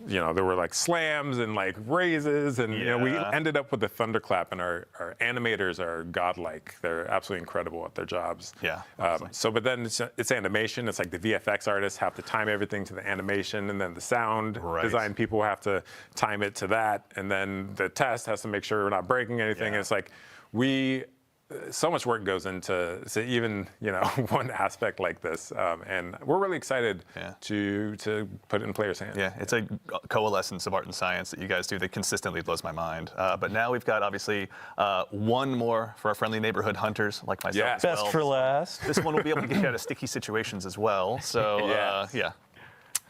There were like slams and like raises, and we ended up with the thunderclap, and our animators are godlike. They're absolutely incredible at their jobs. Yeah. But then it's animation. It's like the VFX artists have to time everything to the animation, and then the sound design people have to time it to that, and then the test has to make sure we're not breaking anything. And it's like so much work goes into even one aspect like this, and we're really excited to put it in players' hands. Yeah, it's a coalescence of art and science that you guys do that consistently blows my mind. But now we've got obviously one more for our friendly neighborhood hunters like myself. Yeah. As well. Best for last. This one will be able to get you out of sticky situations as well. So yeah.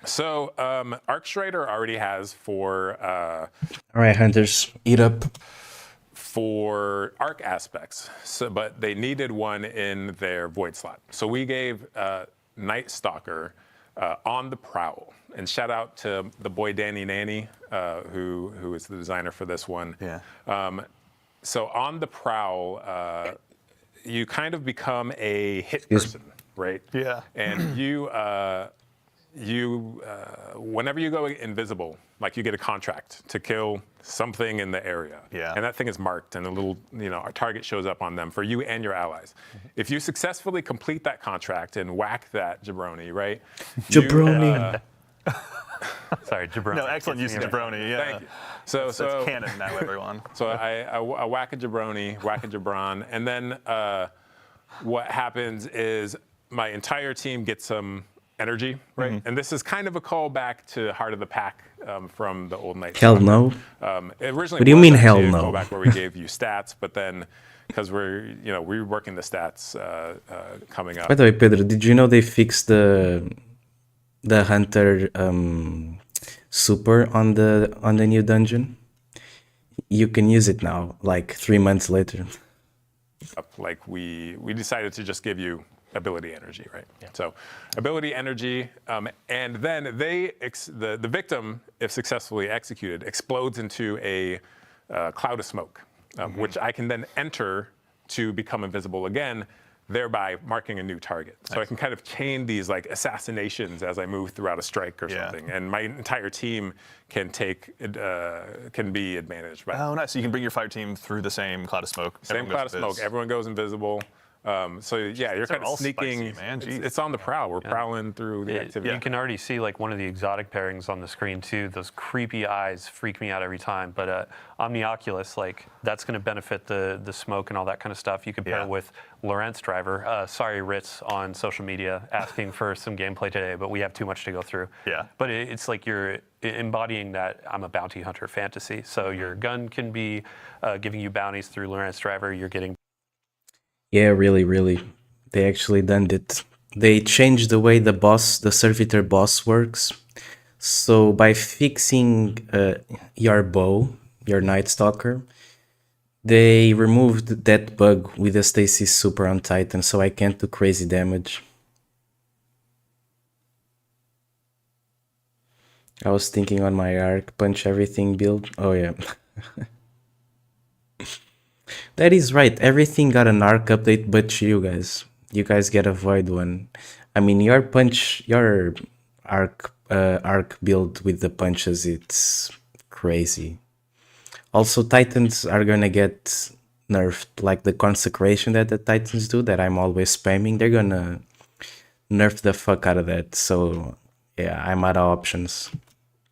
So Arcstrider already has for. All right, hunters, eat up. For arc aspects, but they needed one in their void slot. So we gave Night Stalker on the prowl. And shout out to the boy Danny Nanny, who is the designer for this one. Yeah. So on the prowl, you kind of become a hit person, right? Yeah. And whenever you go invisible, like you get a contract to kill something in the area. Yeah. And that thing is marked, and a little, our target shows up on them for you and your allies. If you successfully complete that contract and whack that jabroni, right? Jabroni. Sorry, jabroni. No, excellent use of jabroni. Yeah. Thank you. So it's canon now, everyone. So I whack a jabroni, whack a jabron, and then what happens is my entire team gets some energy, right? Mm-hmm. And this is kind of a callback to Heart of the Pack from the old Night. Hell no. Originally, what do you mean hell no? Callback where we gave you stats, but then because we're working the stats coming up. By the way, Pedro, did you know they fixed the hunter super on the new dungeon? You can use it now, like 3 months later. Like we decided to just give you ability energy, right? Yeah. So ability energy, and then the victim, if successfully executed, explodes into a cloud of smoke, which I can then enter to become invisible again, thereby marking a new target. So I can kind of chain these like assassinations as I move throughout a strike or something, and my entire team can be advantaged by. Oh, nice! So you can bring your fire team through the same cloud of smoke. Same cloud of smoke. Everyone goes invisible. So yeah, you're kind of sneaking. Spicy, man. It's on the prowl. We're prowling through the activity. You can already see like one of the exotic pairings on the screen too. Those creepy eyes freak me out every time. But Omnioculus, like that's going to benefit the smoke and all that kind of stuff. You can pair with Lorentz Driver. Sorry, Ritz on social media asking for some gameplay today, but we have too much to go through. Yeah. But it's like you're embodying that I'm a bounty hunter fantasy. So your gun can be giving you bounties through Lorentz Driver. You're getting. Yeah, really. They actually done it. They changed the way the servitor boss works. So by fixing your bow, your Night Stalker, they removed that bug with the Stasis Super on Titan, so I can't do crazy damage. I was thinking on my arc punch everything build. Oh yeah. That is right. Everything got an arc update, but you guys get a void one. I mean, your arc build with the punches, it's crazy. Also, Titans are gonna get nerfed, like the consecration that the Titans do, that I'm always spamming. nerfed the fuck out of that. So yeah, I'm out of options.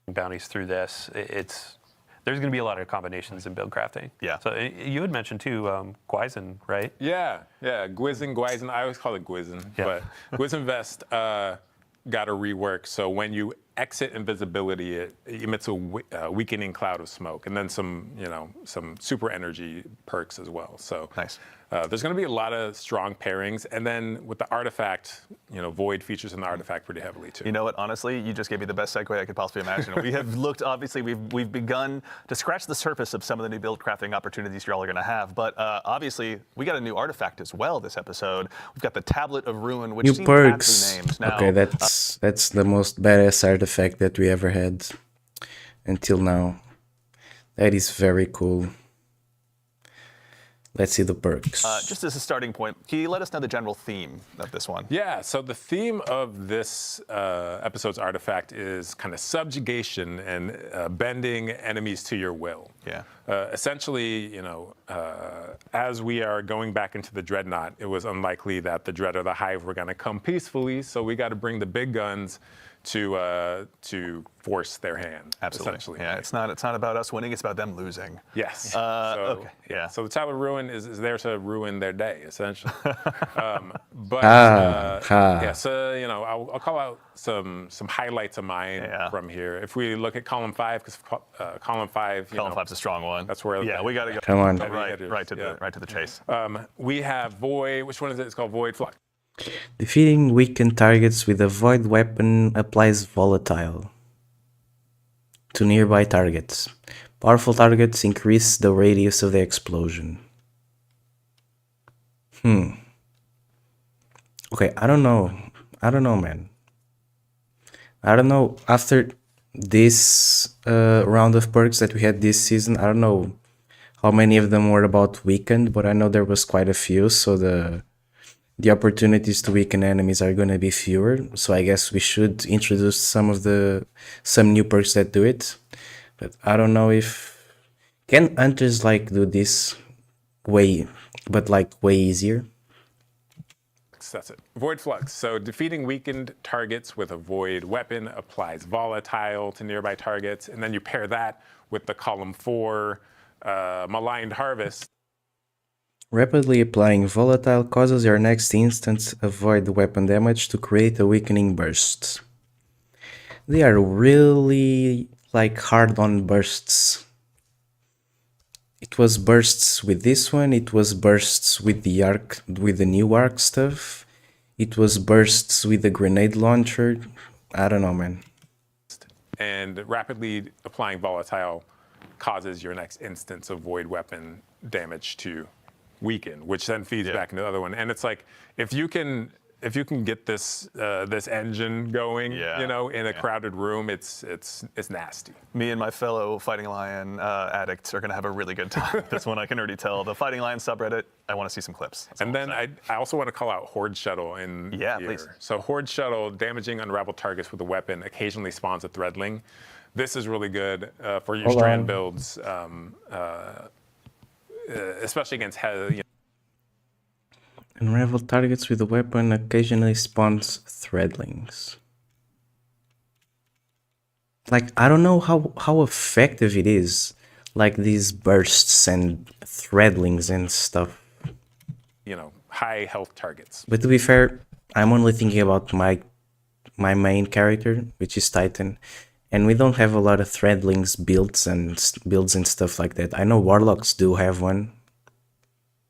Bounties through this. There's going to be a lot of combinations in build crafting. Yeah. So you had mentioned too, Guizen, right? Yeah, Guizen. I always call it Guizen, Yeah. but Guizen Vest got a rework. So when you exit invisibility, it emits a weakening cloud of smoke, and then some super energy perks as well. So Nice. there's going to be a lot of strong pairings, and then with the artifact, Void features in the artifact pretty heavily too. You know what? Honestly, you just gave me the best segue I could possibly imagine. We have looked, obviously, we've begun to scratch the surface of some of the new build crafting opportunities y'all are going to have. But obviously, we got a new artifact as well this episode. We've got the Tablet of Ruin, which New seems perks. aptly named. Now, Okay, that's the most badass artifact that we ever had until now. That is very cool. Let's see the perks. just as a starting point, can you let us know the general theme of this one? Yeah, so the theme of this episode's artifact is kind of subjugation and bending enemies to your will. Yeah. Essentially, as we are going back into the Dreadnought, it was unlikely that the Dread or the Hive were going to come peacefully, so we got to bring the big guns to force their hand. Absolutely. Essentially. Yeah, it's not about us winning, it's about them losing. Yes. Okay. Yeah. So the Tablet of Ruin is there to ruin their day, essentially. Yeah. So I'll call out some highlights of mine from here. If we look at column 5, because column 5, Column 5's a strong one. That's where. Yeah, we got to go. Come on. Right to the chase. We have Void. Which one is it? It's called Void Flux. Defeating weakened targets with a void weapon applies volatile to nearby targets. Powerful targets increase the radius of the explosion. Okay, I don't know, man. I don't know. After this round of perks that we had this season, I don't know how many of them were about weakened, but I know there was quite a few, so the opportunities to weaken enemies are going to be fewer. So I guess we should introduce some new perks that do it. But I don't know if can hunters do this way easier. That's it. Void Flux. So defeating weakened targets with a void weapon applies volatile to nearby targets, and then you pair that with the column 4 Maligned Harvest. Rapidly applying volatile causes your next instance of void weapon damage to create a weakening burst. They are really hard on bursts. It was bursts with this one, it was bursts with the new arc stuff. It was bursts with the grenade launcher. I don't know, man. And rapidly applying volatile causes your next instance of void weapon damage to weaken, which then feeds back into the other one. And it's like if you can get this engine going, in a crowded room, it's nasty. Me and my fellow Fighting Lion addicts are going to have a really good time. This one I can already tell. The Fighting Lion subreddit, I want to see some clips. And then I also want to call out Horde Shuttle in here. Please. So Horde Shuttle, damaging unraveled targets with a weapon, occasionally spawns a Threadling. This is really good for your strand builds, especially against Unravel targets with a weapon occasionally spawns Threadlings. I don't know how effective it is. These bursts and Threadlings and stuff. high health targets. But to be fair, I'm only thinking about my main character, which is Titan. And we don't have a lot of Threadlings builds and stuff like that. I know Warlocks do have one.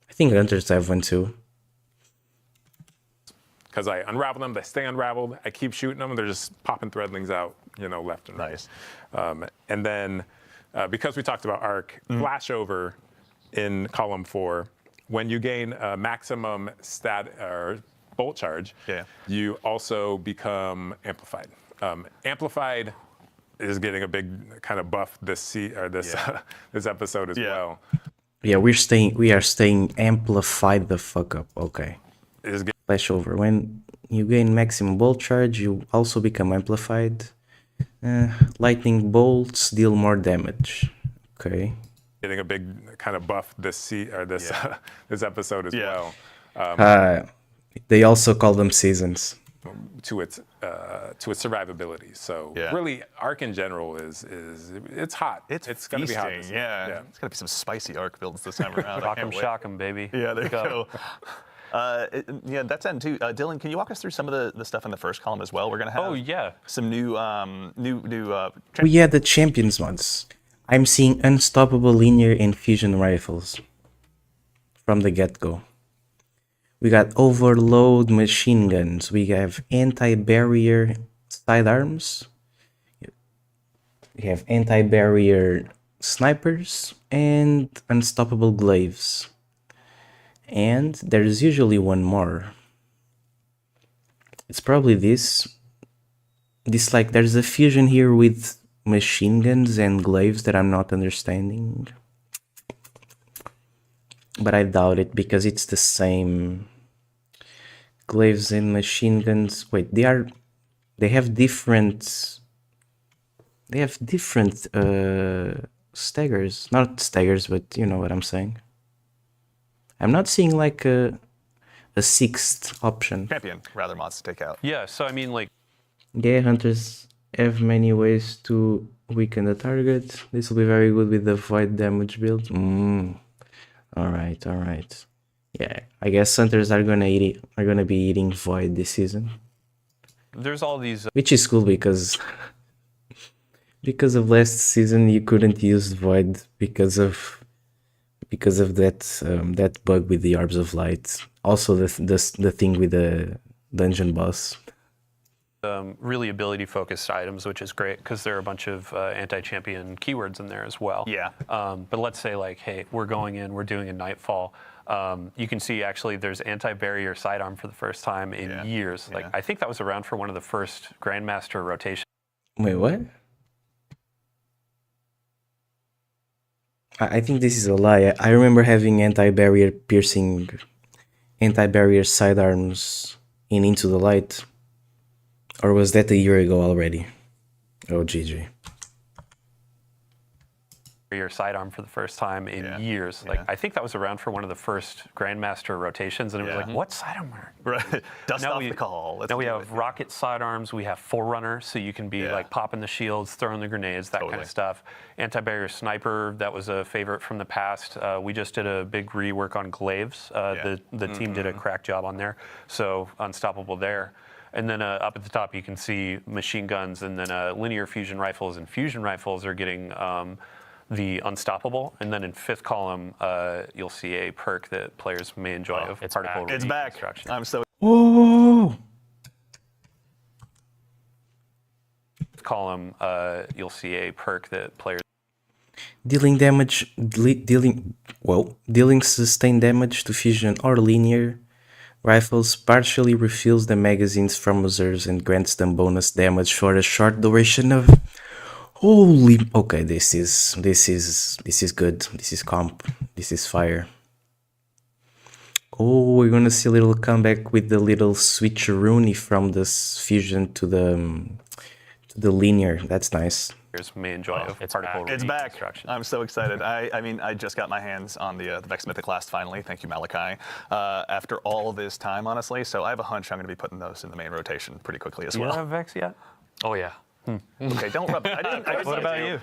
I think Hunters have one too. Because I unravel them, they stay unraveled. I keep shooting them, and they're just popping Threadlings out, left and right. Nice. And then, because we talked about arc, flashover in column 4, when you gain a maximum stat or bolt charge, you also become amplified. Amplified is getting a big kind of buff this episode as well. Yeah, we are staying amplified the fuck up. Okay. Flashover. When you gain maximum bolt charge, you also become amplified. Lightning bolts deal more damage. Okay. Getting a big kind of buff this episode as well. They also call them seasons. to its survivability. So really, Arc in general is it's hot. It's gonna be hot. Yeah. It's gonna be some spicy Arc builds this time around. Rock 'em, shock 'em, baby. Yeah, there you go. That's end too. Dylan, can you walk us through some of the stuff in the first column as well? We're gonna have some new the champions mods. I'm seeing unstoppable linear and fusion rifles from the get-go. We got overload machine guns. We have anti-barrier sidearms. We have anti-barrier snipers and unstoppable glaives. And there's usually one more. It's probably this. Like there's a fusion here with machine guns and glaives that I'm not understanding. But I doubt it because it's the same. Glaives and machine guns. Wait, they have different staggers. Not staggers, but you know what I'm saying. I'm not seeing like a sixth option. champion rather mods to take out. Yeah, so I mean, like, Yeah, hunters have many ways to weaken the target. This will be very good with the void damage build. Alright. Yeah, I guess hunters are gonna be eating void this season. there's all these. Which is cool because of last season you couldn't use void because of that bug with the orbs of light. Also the thing with the dungeon boss. Really ability-focused items, which is great because there are a bunch of anti-champion keywords in there as well. Yeah. But let's say like, hey, we're doing a Nightfall. You can see actually there's anti-barrier sidearm for the first time in years. Like I think that was around for one of the first Grandmaster rotations. Wait, what? I think this is a lie. I remember having anti-barrier sidearms in Into the Light. Or was that a year ago already? Oh, GG. Your sidearm for the first time in years. Like I think that was around for one of the first Grandmaster rotations, and it was like, what sidearm? Right. Dust off the call. Now we have rocket sidearms. We have Forerunner, so you can be like popping the shields, throwing the grenades, that kind of stuff. Anti-barrier sniper, that was a favorite from the past. We just did a big rework on glaives. The team did a crack job on there, so unstoppable there. And then up at the top, you can see machine guns, and then linear fusion rifles. And fusion rifles are getting the unstoppable. And then in fifth column, you'll see a perk that players may enjoy of particle It's back. reconstruction. I'm so Oh! Fifth column, you'll see a perk that players. Dealing sustained damage to fusion or linear rifles partially refills the magazines from reserves and grants them bonus damage for a short duration of. Holy! Okay, this is good. This is comp. This is fire. Oh, we're gonna see a little comeback with the little switcheroonie from this fusion to the linear. That's nice. May enjoy of particle It's back. reconstruction. I'm so excited. I mean, I just got my hands on the Vex Mythic Last finally. Thank you, Malachi. After all this time, honestly. So I have a hunch I'm going to be putting those in the main rotation pretty quickly as You well. don't have Vex yet? Oh yeah. Okay, don't rub. I didn't What about you?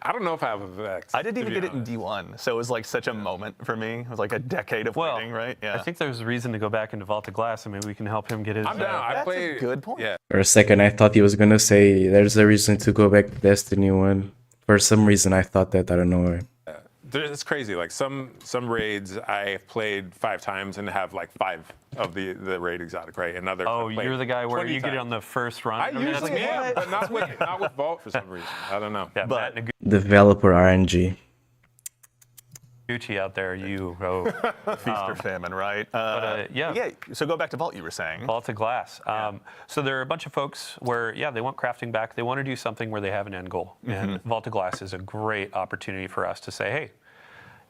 I don't know if I have a Vex. I didn't even get it in D1, so it was like such a moment for me. It was like a decade of waiting, right? Yeah. I think there's a reason to go back into Vault of Glass, and maybe we can help him get his. I'm down. I That's played. a good point. Yeah. For a second, I thought he was gonna say there's a reason to go back to Destiny 1. For some reason, I thought that. I don't know why. It's crazy. Like some raids I've played 5 times and have like 5 of the raid exotic, right? And others. Oh, I've played you're the guy where 20 you get it times. on the first run. I mean, that's usually good. am, but not with Vault for some reason. I don't know. Yeah, But- Matt Developer RNG. Noguchi out there, you. Feast or famine, right? Yeah. So go back to Vault, you were saying. Vault of Glass. So there are a bunch of folks where, they want crafting back. They want to do something where they have an end goal. And Vault of Glass is a great opportunity for us to say, hey,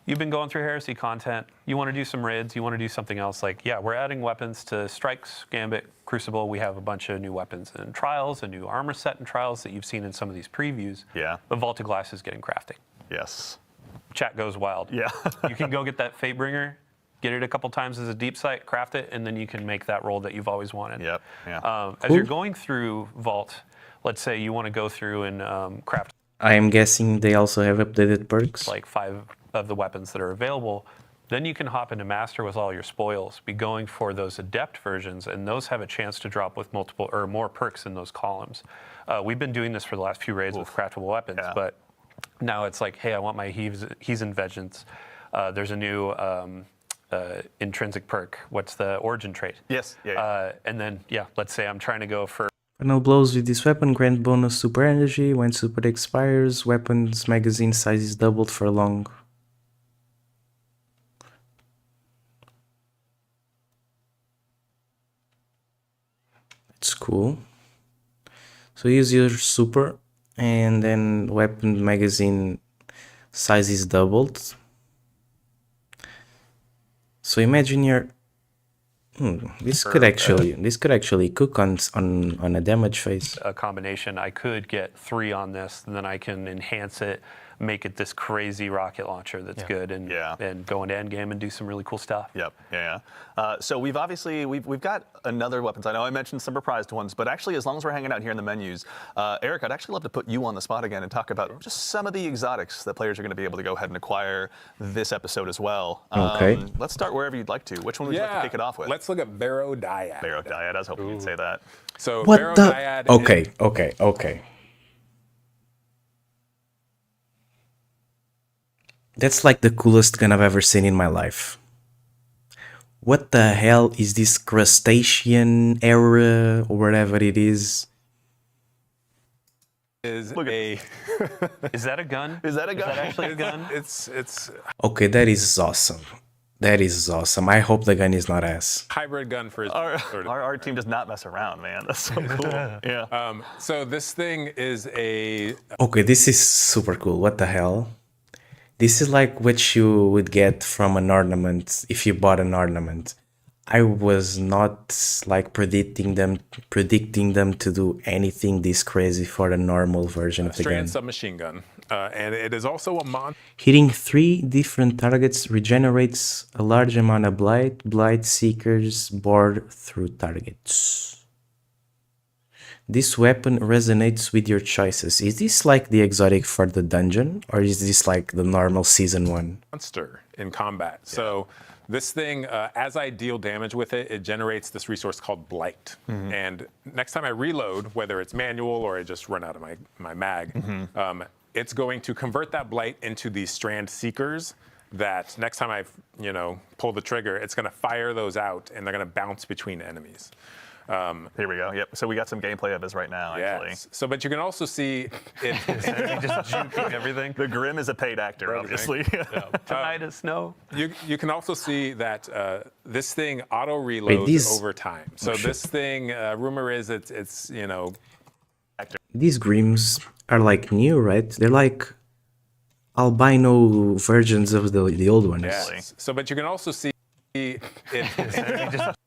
you've been going through Heresy content. You want to do some raids. You want to do something else. Like, we're adding weapons to Strikes, Gambit, Crucible. We have a bunch of new weapons and Trials, a new armor set and Trials that you've seen in some of these previews. Yeah. But Vault of Glass is getting crafting. Yes. Chat goes wild. Yeah. You can go get that Fatebringer, get it a couple times as a deep sight, craft it, and then you can make that roll that you've always wanted. Yep. Yeah. As you're going through Vault, let's say you want to go through and craft I am guessing they also have updated perks. like 5 of the weapons that are available. Then you can hop into Master with all your spoils, be going for those Adept versions, and those have a chance to drop with multiple or more perks in those columns. We've been doing this for the last few raids with craftable weapons, but now it's like, hey, I want my Heathen Vengeance. There's a new intrinsic perk. What's the origin trait? Yes. Yeah. And then, let's say I'm trying to go for Final blows with this weapon grant bonus super energy. When super expires, weapons magazine size is doubled for long. It's cool. So use your super and then weapon magazine size is doubled. So imagine your this could actually cook on a damage phase. a combination. I could get 3 on this, and then I can enhance it, make it this crazy rocket launcher that's good, and go into endgame and do some really cool stuff. Yep. Yeah. So we've got another weapons. I know I mentioned some reprised ones, but actually, as long as we're hanging out here in the menus, Eric, I'd actually love to put you on the spot again and talk about just some of the exotics that players are going to be able to go ahead and acquire this episode as well. Okay. Let's start wherever you'd like to. Which one would you like to kick it off with? Let's look at Barrow Dyad. Barrow Dyad. I was hoping you'd say that. So What Barrow the? Dyad Okay. That's like the coolest gun I've ever seen in my life. What the hell is this crustacean era or whatever it is? is Is that a gun? Is that a gun? Is that actually a gun? it's Okay, that is awesome. That is awesome. I hope the gun is not ass. hybrid gun for Our art team does not mess around, man. That's so cool. Yeah. So this thing is a Okay, this is super cool. What the hell? This is like what you would get from an ornament if you bought an ornament. I was not like predicting them to do anything this crazy for the normal version of the gun. strand submachine gun, and it is also a mon. Hitting 3 different targets regenerates a large amount of blight. Blight seekers bore through targets. This weapon resonates with your choices. Is this like the exotic for the dungeon, or is this like the normal season 1? Monster in combat. So this thing, as I deal damage with it, it generates this resource called Blight. And next time I reload, whether it's manual or I just run out of my mag, it's going to convert that Blight into these Strand Seekers that next time I pull the trigger, it's going to fire those out and they're going to bounce between enemies. Here we go. Yep. So we got some gameplay of this right now, actually. Yes. So, but you can also see it. Just juking everything. The Grim is a paid actor, obviously. Tonight is snow. You can also see that this thing auto reloads over time. So this thing, rumor is it's These Grims are like new, right? They're like albino versions of the old ones. yes. So, but you can also see it. Just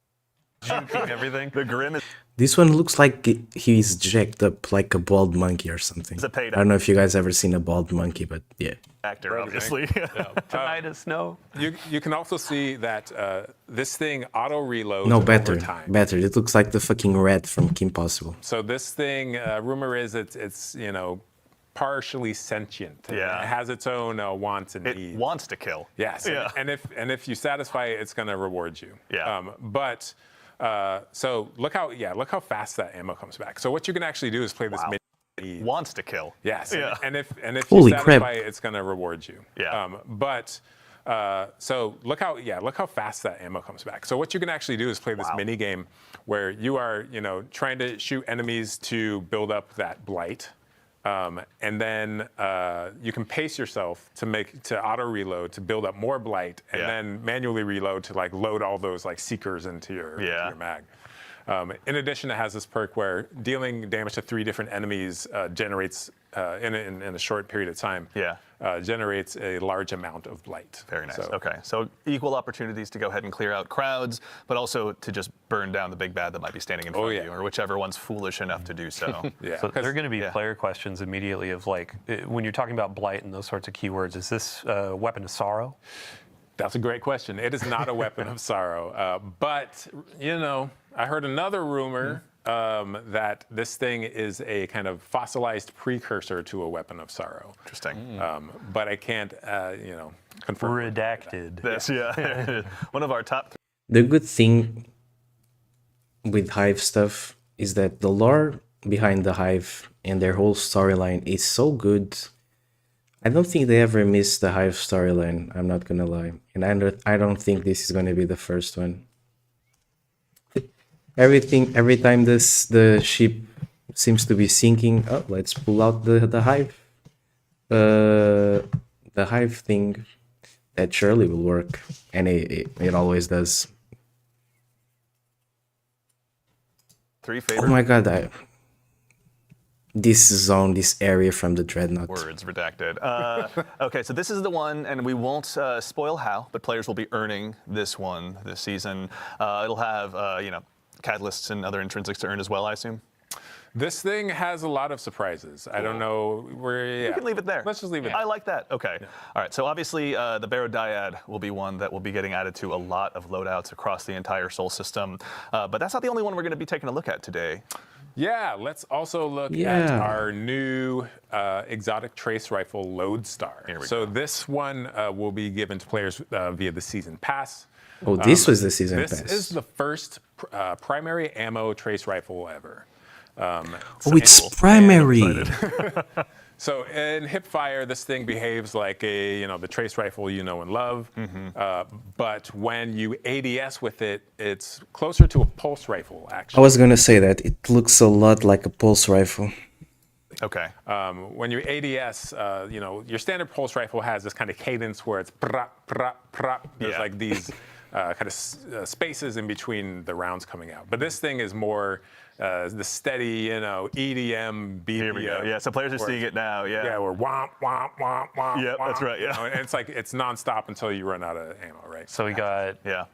juking everything. The Grim is This one looks like he's jacked up like a bald monkey or something. a paid I don't know if you guys ever seen a bald monkey, but yeah. actor, obviously. Tonight is snow. You can also see that this thing auto reloads No, over better. time. Better. It looks like the fucking rat from Kim Possible. So this thing, rumor is it's partially sentient. Yeah. It has its own wants and It needs. wants to kill. Yes. Yeah. And if you satisfy it, it's going to reward you. Yeah. But so look how fast that ammo comes back. So what you can actually do is play this mini. Wants to kill. Yes. Yeah. And if Holy you crap. satisfy it, it's going to reward you. Yeah. But so look how fast that ammo comes back. So what you can actually do is play this mini game where you are trying to shoot enemies to build up that blight. And then you can pace yourself to auto reload to build up more blight, and then manually reload to like load all those like seekers into your mag. In addition, it has this perk where dealing damage to 3 different enemies generates in a short period of time. Generates a large amount of blight. Very nice. So, Okay. So equal opportunities to go ahead and clear out crowds, but also to just burn down the big bad that might be standing in front of you, or whichever one's foolish enough to do so. So there are going to be player questions immediately of like, when you're talking about blight and those sorts of keywords, is this weapon of sorrow? That's a great question. It is not a weapon of sorrow. But, you know, I heard another rumor that this thing is a kind of fossilized precursor to a weapon of sorrow. Interesting. But I can't, you know, confirm. Redacted. This, yeah. One of our top The good thing with Hive stuff is that the lore behind the Hive and their whole storyline is so good. I don't think they ever missed the Hive storyline, I'm not gonna lie. And I don't think this is gonna be the first one. Every time the ship seems to be sinking, oh, let's pull out the Hive. The Hive thing, that surely will work. And it always does. three Oh favorite my god, this zone, this area from the Dreadnought. words redacted. Okay, so this is the one, and we won't spoil how, but players will be earning this one this season. It'll have, you know, catalysts and other intrinsics to earn as well, I assume. This thing has a lot of surprises. I don't know where. You can leave it there. Let's just leave it. I like that. Okay. All right. So obviously, the Barodiad will be one that will be getting added to a lot of loadouts across the entire Sol system. But that's not the only one we're going to be taking a look at today. Yeah, let's also look at our new exotic trace rifle Lodestar. So this one will be given to players via the season pass. Oh, this was the season pass. This is the first primary ammo trace rifle ever. Oh, it's primary. So in hipfire, this thing behaves like a, you know, the trace rifle you know and love. But when you ADS with it, it's closer to a pulse rifle, actually. I was gonna say that it looks a lot like a pulse rifle. Okay. When you ADS, you know, your standard pulse rifle has this kind of cadence where it's prap, prap, prap. There's like these kind of spaces in between the rounds coming out. But this thing is more the steady, you know, EDM, BPM. Here we go. Yeah, so players are seeing it now. Yeah. Yeah, we're womp, womp, womp, womp. Yeah, that's womp, right. Yeah. you know, and it's like, it's nonstop until you run out of ammo, right? So we got Yeah.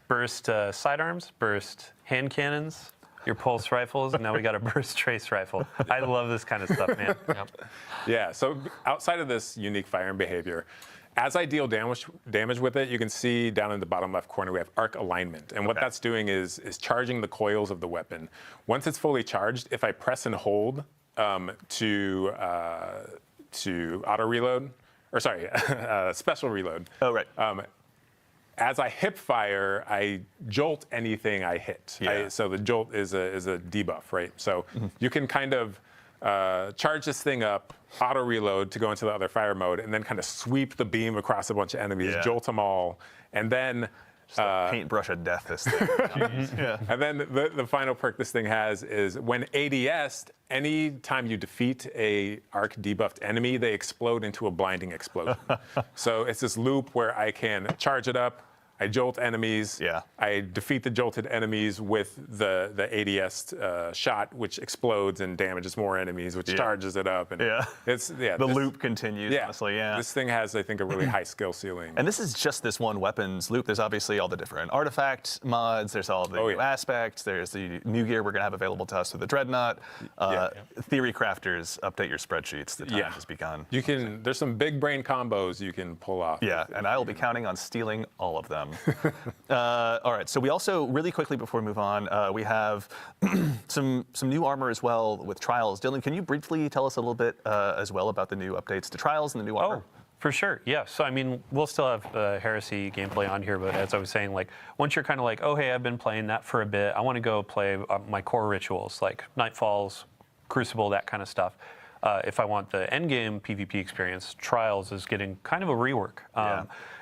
burst sidearms, burst hand cannons, your pulse rifles, and now we got a burst trace rifle. I love this kind of stuff, man. Yeah, so outside of this unique firing behavior, as I deal damage with it, you can see down in the bottom left corner we have arc alignment. And what that's doing is charging the coils of the weapon. Once it's fully charged, if I press and hold to auto reload, or sorry, special reload. Oh, right. As I hip fire, I jolt anything I hit. Yeah. So the jolt is a debuff, right? So you can kind of charge this thing up, auto reload to go into the other fire mode, and then kind of sweep the beam across a bunch of enemies, jolt them all, and then paintbrush of death, this thing. Yeah. and then the final perk this thing has is when ADS'd, any time you defeat a arc debuffed enemy, they explode into a blinding explosion. So it's this loop where I can charge it up, I jolt enemies. Yeah. I defeat the jolted enemies with the ADS shot, which explodes and damages more enemies, which charges it up. And it's the loop continues. Honestly, This thing has, I think, a really high skill ceiling. And this is just this one weapons loop. There's obviously all the different artifact mods. There's all the new aspects. There's the new gear we're gonna have available to us through the Dreadnought. Theory crafters, update your spreadsheets. The time has begun. You can. There's some big brain combos you can pull off. Yeah, and I will be counting on stealing all of them. All right, so we also, really quickly before we move on, we have some new armor as well with Trials. Dylan, can you briefly tell us a little bit as well about the new updates to Trials and the new armor? Oh, for sure, yeah. So, I mean, we'll still have Heresy gameplay on here, but as I was saying, like, once you're kind of like, oh, hey, I've been playing that for a bit, I want to go play my core rituals, like Nightfalls, Crucible, that kind of stuff. If I want the endgame PvP experience, Trials is getting kind of a rework.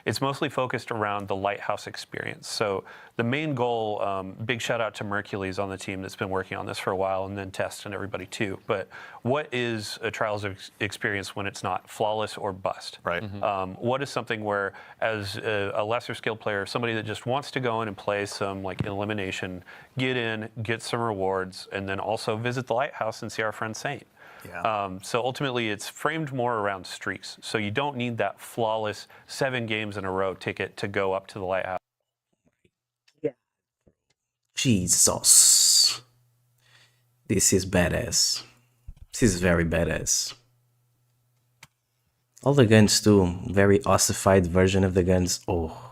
It's mostly focused around the Lighthouse experience. So the main goal, big shout out to Mercules on the team that's been working on this for a while, and then Test and everybody too. But what is a Trials experience when it's not flawless or bust? Right. What is something where, as a lesser skilled player, somebody that just wants to go in and play some like elimination, get in, get some rewards, and then also visit the Lighthouse and see our friend Saint. So ultimately, it's framed more around streaks. So you don't need that flawless 7 games in a row ticket to go up to the Lighthouse. Jesus. This is badass. This is very badass. All the guns too. Very ossified version of the guns. Oh.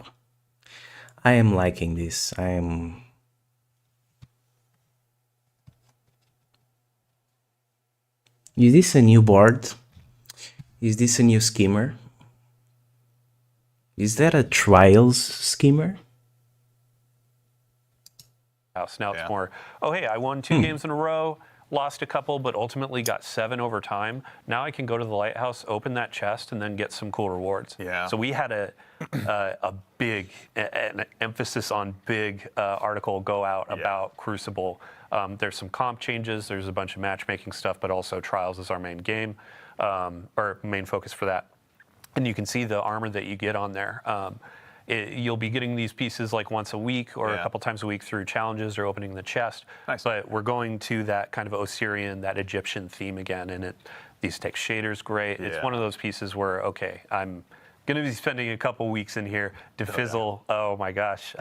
I am liking this. I am. Is this a new board? Is this a new skimmer? Is that a trials skimmer? House. Now it's more, oh, hey, I won 2 games in a row, lost a couple, but ultimately got 7 over time. Now I can go to the lighthouse, open that chest, and then get some cool rewards. Yeah. So we had a big, an emphasis on big article go out about Crucible. There's some comp changes, there's a bunch of matchmaking stuff, but also Trials is our main game, or main focus for that. And you can see the armor that you get on there. You'll be getting these pieces like once a week or a couple times a week through challenges or opening the chest. Nice. But we're going to that kind of Osirian, that Egyptian theme again, and these text shaders great. Yeah. It's one of those pieces where, okay, I'm going to be spending a couple weeks in here to fizzle. Oh my gosh,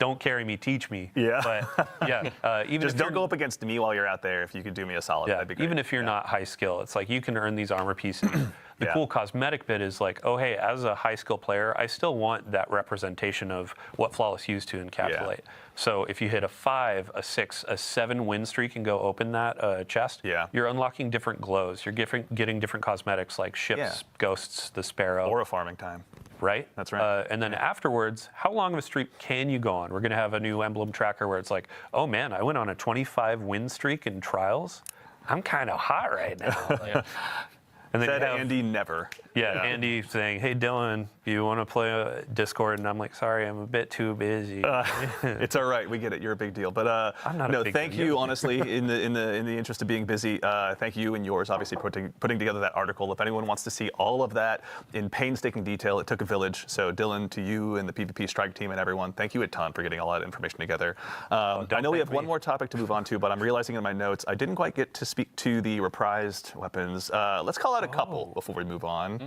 don't carry me, teach me. Yeah. But yeah, even Just if don't you're- go up against me while you're out there. If you could do me a solid, that'd be great. even if you're not high skill, it's like you can earn these armor pieces. The Yeah. cool cosmetic bit is like, oh, hey, as a high skill player, I still want that representation of what Flawless used to encapsulate. So if you hit a 5, a 6, a 7 win streak and go open that chest, you're unlocking different glows. You're getting different cosmetics like ships, ghosts, the sparrow. Or a farming time. Right? That's right. And then afterwards, how long of a streak can you go on? We're going to have a new emblem tracker where it's like, oh man, I went on a 25 win streak in Trials. I'm kind of hot right now. And then Said you have, Andy never. Andy saying, hey, Dylan, you want to play Discord? And I'm like, sorry, I'm a bit too busy. It's all right. We get it. You're a big deal. But I'm not a no, big thank deal. you. Honestly, in the interest of being busy, thank you and yours. Obviously, putting together that article. If anyone wants to see all of that in painstaking detail, it took a village. So Dylan, to you and the PvP Strike team and everyone, thank you a ton for getting all that information together. I know we have one more topic to move on to, but I'm realizing in my notes I didn't quite get to speak to the reprised weapons. Let's call out a couple before we move on.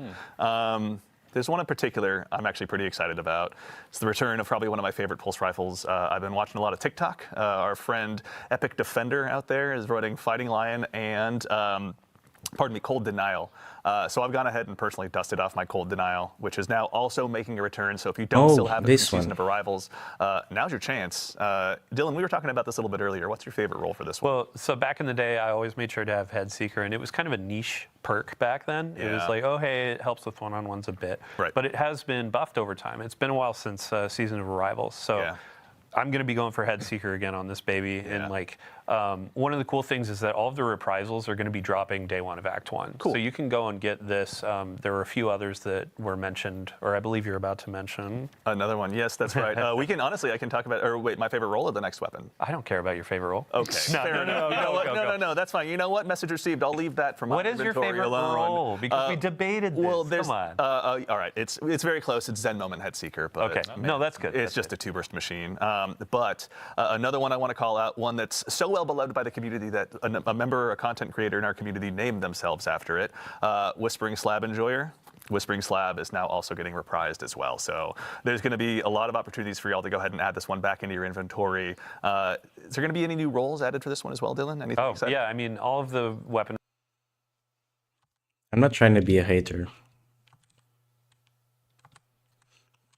There's one in particular I'm actually pretty excited about. It's the return of probably one of my favorite pulse rifles. I've been watching a lot of TikTok. Our friend Epic Defender out there is running Fighting Lion and Cold Denial. So I've gone ahead and personally dusted off my Cold Denial, which is now also making a return. So if you don't still have it from Season of Arrivals, now's your chance. Dylan, we were talking about this a little bit earlier. What's your favorite role for this one? Well, so back in the day, I always made sure to have Head Seeker, and it was kind of a niche perk back then. It was like, oh, hey, it helps with one-on-ones a bit. Right. But it has been buffed over time. It's been a while since Season of Arrivals. So I'm going to be going for Head Seeker again on this baby. And like, one of the cool things is that all of the reprisals are going to be dropping day 1 of Act 1. Cool. So you can go and get this. There were a few others that were mentioned, or I believe you're about to mention. Another one. Yes, that's right. I can talk about, or wait, my favorite role of the next weapon. I don't care about your favorite role. Okay. Fair enough. You know what? No, that's fine. You know what? Message received. I'll leave that for my What is your inventory favorite alone. role? Because we debated this. Well, there's, Come on. all right. It's very close. It's Zen Moment Head Seeker. But Okay. No, that's good. It's just a 2-burst machine. But another one I want to call out, one that's so well beloved by the community that a member or a content creator in our community named themselves after it. Whispering Slab Enjoyer. Whispering Slab is now also getting reprised as well. So there's going to be a lot of opportunities for y'all to go ahead and add this one back into your inventory. Is there going to be any new roles added for this one as well, Dylan? Anything exciting? Yeah. I mean, all of the weapons. I'm not trying to be a hater,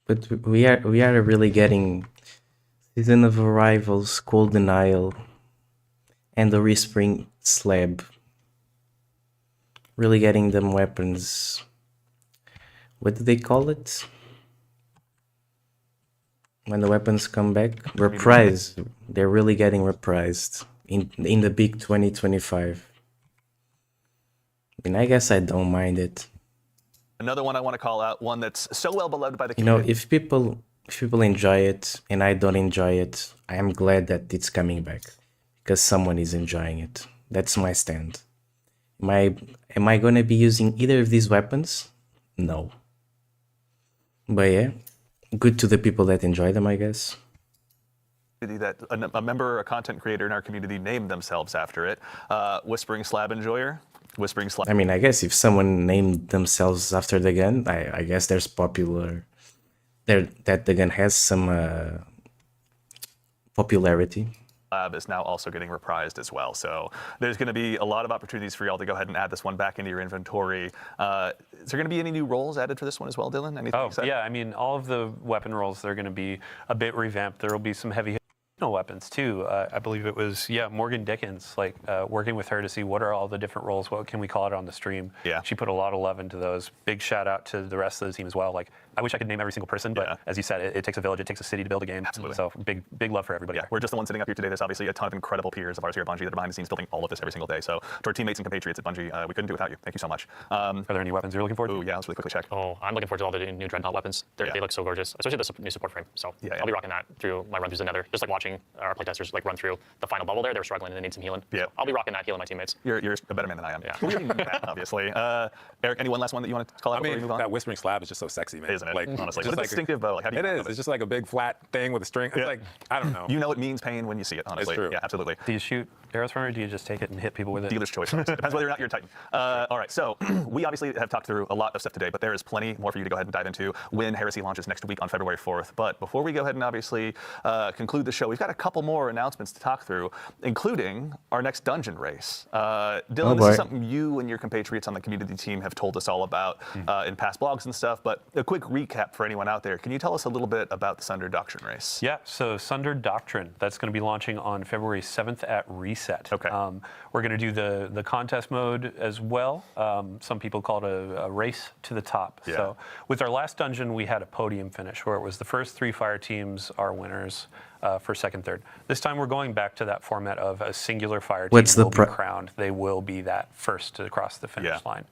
but we are really getting Season of Arrivals, Cold Denial, and the Whispering Slab. Really getting them weapons. What do they call it? When the weapons come back? Reprised. They're really getting reprised in the big 2025. And I guess I don't mind it. Another one I want to call out, one that's so well beloved by the You know, community. if people enjoy it and I don't enjoy it, I am glad that it's coming back because someone is enjoying it. That's my stand. Am I going to be using either of these weapons? No. But yeah, good to the people that enjoy them, I guess. That a member or a content creator in our community named themselves after it. Whispering Slab Enjoyer. Whispering Slab. I mean, I guess if someone named themselves after the gun, I guess there's popular. That the gun has some popularity. Lab is now also getting reprised as well. So there's going to be a lot of opportunities for y'all to go ahead and add this one back into your inventory. Is there going to be any new roles added for this one as well, Dylan? Anything exciting? Yeah, I mean, all of the weapon roles, they're going to be a bit revamped. There will be some heavy weapons too. I believe it was Morgan Dickens, like working with her to see what are all the different roles, what can we call it on the stream. Yeah, she put a lot of love into those. Big shout out to the rest of the team as well. Like, I wish I could name every single person, but as you said, it takes a village, it takes a city to build a game. Absolutely. So big love for everybody. Yeah, we're just the ones sitting up here today. There's obviously a ton of incredible peers of ours here at Bungie that are behind the scenes building all of this every single day. So to our teammates and compatriots at Bungie, we couldn't do it without you. Thank you so much. Are there any weapons you're looking forward to? Oh yeah, let's really quickly check. Oh, I'm looking forward to all the new Dreadnought weapons. They look so gorgeous, especially the new support frame. So I'll be rocking that through my run through the Nether, just like watching our playtesters like run through the final bubble there. They were struggling and they need some healing. Yeah, so I'll be rocking that, healing my teammates. You're a better man than I am. Yeah. We already knew that, obviously. Eric, any one last one that you want to call out before we move on? That Whispering Slab is just so sexy, man. Isn't it? Like, honestly, just what a distinctive bow. Like, how do you it is. It's just like a big flat thing with a string. It's like, I don't know. You know it means pain when you see it, honestly. It's true. Yeah, absolutely. Do you shoot arrows from it, or do you just take it and hit people with it? Dealer's choice. Depends whether or not you're a Titan. All right, so we obviously have talked through a lot of stuff today, but there is plenty more for you to go ahead and dive into when Heresy launches next week on February 4th. But before we go ahead and obviously conclude the show, we've got a couple more announcements to talk through, including our next dungeon race. Dylan, this is something you and your compatriots on the community team have told us all about in past blogs and stuff, but a quick recap for anyone out there. Can you tell us a little bit about the Sunder Doctrine race? Yeah, so Sunder Doctrine, that's going to be launching on February 7th at Reset. Okay. We're going to do the contest mode as well. Some people call it a race to the top. Yeah. So with our last dungeon, we had a podium finish where it was the first 3 fire teams are winners for second, third. This time we're going back to that format of a singular fire team will be crowned. They will be that first to cross the finish line.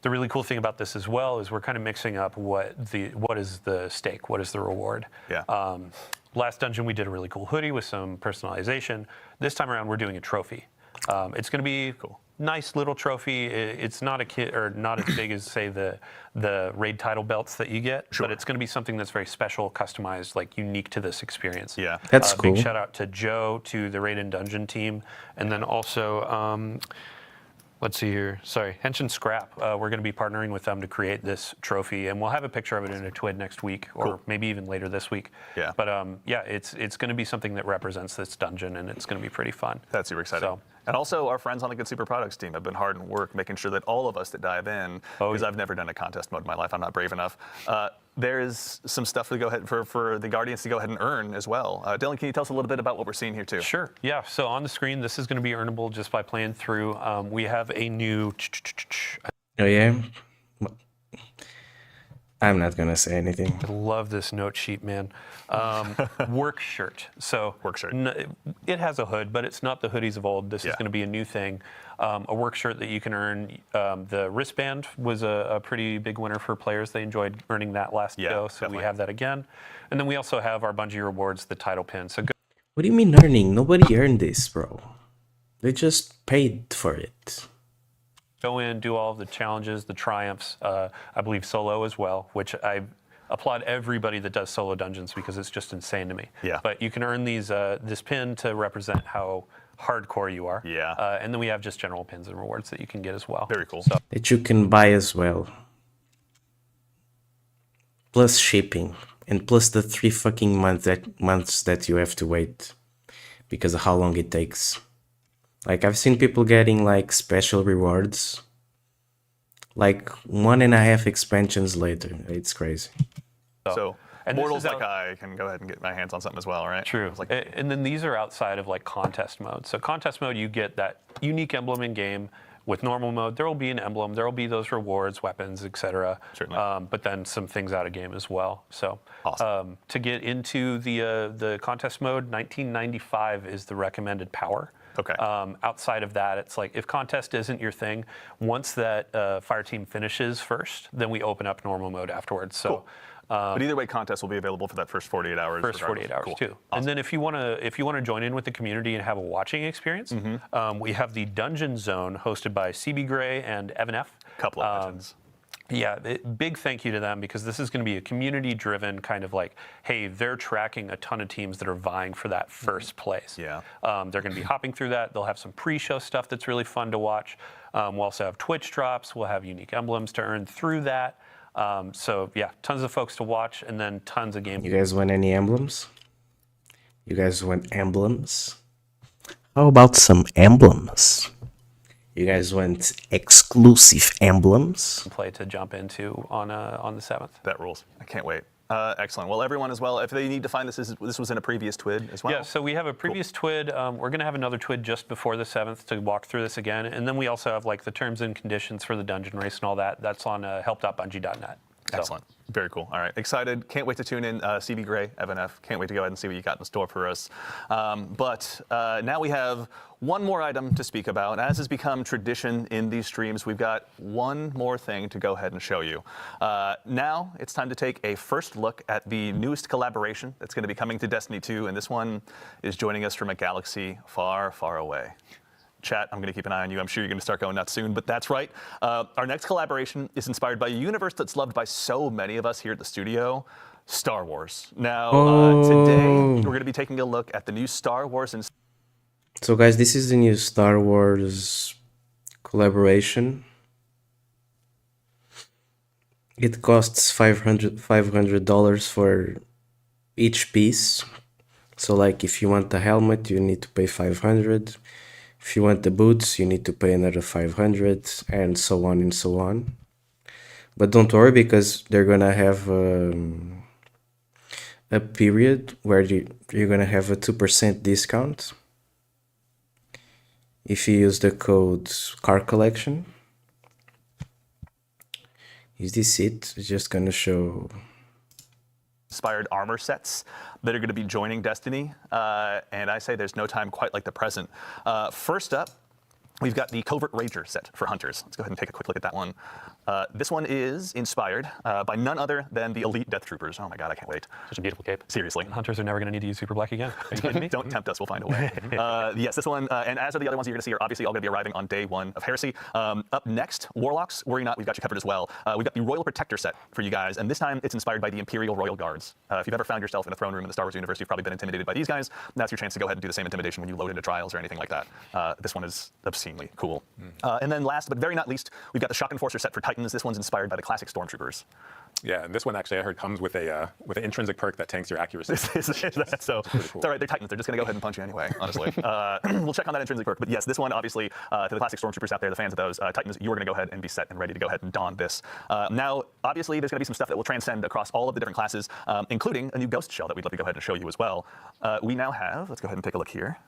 The really cool thing about this as well is we're kind of mixing up what is the stake, what is the reward. Yeah. Last dungeon we did a really cool hoodie with some personalization. This time around we're doing a trophy. It's going to be cool. Nice little trophy. It's not a kit or not as big as say the raid title belts that you get, but it's going to be something that's very special, customized, like unique to this experience. Yeah, that's cool. Big shout out to Joe, to the Raid and Dungeon team, and then also. Let's see here. Sorry, Henshin Scrap. We're going to be partnering with them to create this trophy, and we'll have a picture of it in a TWID next week, or maybe even later this week. Yeah. But it's going to be something that represents this dungeon, and it's going to be pretty fun. That's super exciting. So, and also, our friends on the Good Super Products team have been hard at work making sure that all of us that dive in, because I've never done a contest mode in my life, I'm not brave enough. There is some stuff to go ahead for the Guardians to go ahead and earn as well. Dylan, can you tell us a little bit about what we're seeing here too? Sure. Yeah. So on the screen, this is going to be earnable just by playing through. We have a new. Oh yeah. I'm not gonna say anything. I love this note sheet, man. Work shirt. So work shirt. It has a hood, but it's not the hoodies of old. This is going to be a new thing. A work shirt that you can earn. The wristband was a pretty big winner for players. They enjoyed earning that last go, so definitely. we have that again. And then we also have our Bungie rewards, the title pin. So What do you mean earning? Nobody earned this, bro. They just paid for it. Go in, do all of the challenges, the triumphs. I believe solo as well, which I applaud everybody that does solo dungeons because it's just insane to me. Yeah. But you can earn these this pin to represent how hardcore you are. Yeah. And then we have just general pins and rewards that you can get as well. Very cool. So, That you can buy as well. Plus shipping. And plus the 3 fucking months that you have to wait. Because of how long it takes. Like, I've seen people getting, like, special rewards. Like, 1.5 expansions later. It's crazy. So and mortals like I can go ahead and get my hands on something as well, right? True. And then these are outside of, like, contest mode. So contest mode, you get that unique emblem in game. With normal mode, there will be an emblem. There will be those rewards, weapons, etc. Certainly. But then some things out of game as well. So awesome. To get into the contest mode, 1995 is the recommended power. Okay. Outside of that, it's like if contest isn't your thing, once that fire team finishes first, then we open up normal mode afterwards. So. Cool. But either way, contests will be available for that first 48 hours. First 48 hours cool. too. Awesome. And then if you want to join in with the community and have a watching experience, we have the Dungeon Zone hosted by CB Gray and Evan F. Couple of legends. Yeah, big thank you to them because this is going to be a community-driven kind of like, hey, they're tracking a ton of teams that are vying for that first place. Yeah. They're going to be hopping through that. They'll have some pre-show stuff that's really fun to watch. We'll also have Twitch drops. We'll have unique emblems to earn through that. So yeah, tons of folks to watch and then tons of gameplay. You guys want any emblems? You guys want emblems? How about some emblems? You guys want exclusive emblems? Play to jump into on the 7th. That rules. I can't wait. Excellent. Well, everyone as well, if they need to find this was in a previous TWID as well? Yeah, so we have a previous TWID. We're going to have another TWID just before the 7th to walk through this again. And then we also have like the terms and conditions for the dungeon race and all that. That's on help.bungie.net. So. Excellent. Very cool. All right. Excited. Can't wait to tune in. CB Gray, Evan F. Can't wait to go ahead and see what you got in store for us. But now we have one more item to speak about. As has become tradition in these streams, we've got one more thing to go ahead and show you. Now it's time to take a first look at the newest collaboration that's going to be coming to Destiny 2. And this one is joining us from a galaxy far, far away. Chat, I'm going to keep an eye on you. I'm sure you're going to start going nuts soon, but that's right. Our next collaboration is inspired by a universe that's loved by so many of us here at the studio, Star Wars. Now, today, we're going to be taking a look at the new Star Wars. So guys, this is the new Star Wars collaboration. It costs $500 for each piece. So like if you want the helmet, you need to pay $500. If you want the boots, you need to pay another $500, and so on and so on. But don't worry, because they're gonna have a period where you're gonna have a 2% discount if you use the code Car Collection. Is this it? It's just gonna show inspired armor sets that are going to be joining Destiny, and I say there's no time quite like the present. First up, we've got the Covert Rager set for Hunters. Let's go ahead and take a quick look at that one. This one is inspired by none other than the Elite Death Troopers. Oh my god, I can't wait. Such a beautiful cape. Seriously. Hunters are never going to need to use Super Black again. Are you kidding me? Don't tempt us, we'll find a way. Yes, this one, and as are the other ones you're going to see, are obviously all going to be arriving on day one of Heresy. Up next, Warlocks, worry not, we've got you covered as well. We've got the Royal Protector set for you guys, and this time it's inspired by the Imperial Royal Guards. If you've ever found yourself in a throne room in the Star Wars universe, you've probably been intimidated by these guys. That's your chance to go ahead and do the same intimidation when you load into trials or anything like that. This one is obscenely cool. And then last but very not least, we've got the Shock Enforcer set for Titans. This one's inspired by the classic Stormtroopers. Yeah, and this one actually I heard comes with an intrinsic perk that tanks your accuracy. So cool. It's all right. They're Titans. They're just going to go ahead and punch you anyway. Honestly, we'll check on that intrinsic perk. But yes, this one obviously to the classic Stormtroopers out there, the fans of those Titans, you are going to go ahead and be set and ready to go ahead and don this. Now, obviously, there's going to be some stuff that will transcend across all of the different classes, including a new Ghost Shell that we'd love to go ahead and show you as well. We now have. Let's go ahead and take a look here.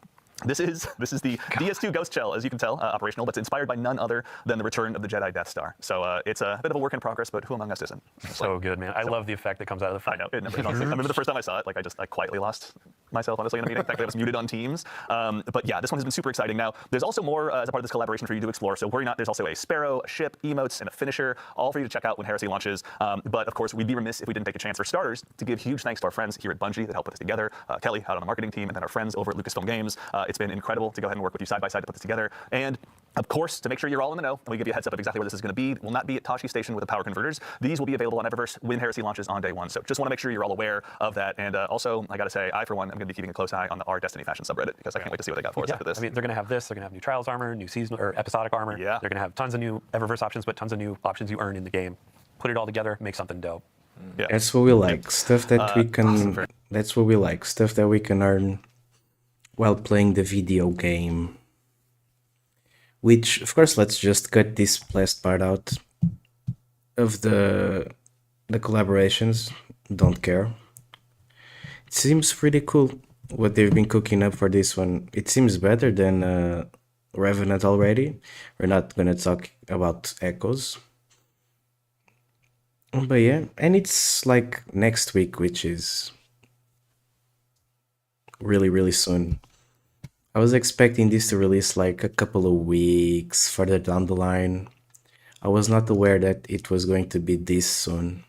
This is the DS2 Ghost Shell, as you can tell, operational, but it's inspired by none other than the return of the Jedi Death Star. So it's a bit of a work in progress, but who among us isn't? So good, man. I love the effect that comes out of the I know. I remember the first time I saw it, like I quietly lost myself, honestly, in a meeting. Thankfully, I was muted on Teams. But yeah, this one has been super exciting. Now, there's also more as a part of this collaboration for you to explore. So worry not, there's also a Sparrow, a ship, emotes, and a finisher, all for you to check out when Heresy launches. But of course, we'd be remiss if we didn't take a chance for starters to give huge thanks to our friends here at Bungie that helped put this together. Kelly out on the marketing team, and then our friends over at Lucasfilm Games. It's been incredible to go ahead and work with you side by side to put this together. And of course, to make sure you're all in the know, and we give you a heads up of exactly where this is going to be, will not be at Tashi Station with the power converters. These will be available on Eververse when Heresy launches on day one. So just want to make sure you're all aware of that. And also, I got to say, I, for one, am going to be keeping a close eye on the R Destiny fashion subreddit because I can't wait to see what they got for us after this. I mean, they're going to have this. They're going to have new Trials armor, new seasonal or episodic armor. Yeah. They're going to have tons of new Eververse options, but tons of new options you earn in the game. Put it all together, make something dope. Yeah. That's what we like. Stuff that we can. Awesome. That's what we like. Stuff that we can earn while playing the video game. Which, of course, let's just cut this last part out of the collaborations. Don't care. It seems pretty cool what they've been cooking up for this one. It seems better than Revenant already. We're not gonna talk about Echoes. But yeah, and it's like next week, which is really, really soon. I was expecting this to release like a couple of weeks further down the line. I was not aware that it was going to be this soon.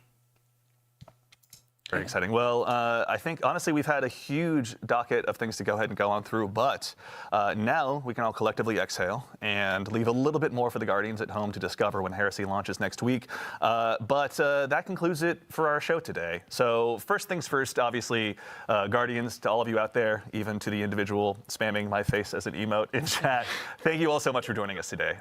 Very exciting. Well, I think, honestly, we've had a huge docket of things to go ahead and go on through, but now we can all collectively exhale and leave a little bit more for the Guardians at home to discover when Heresy launches next week. But that concludes it for our show today. So first things first, obviously, Guardians, to all of you out there, even to the individual spamming my face as an emote in chat, thank you all so much for joining us today.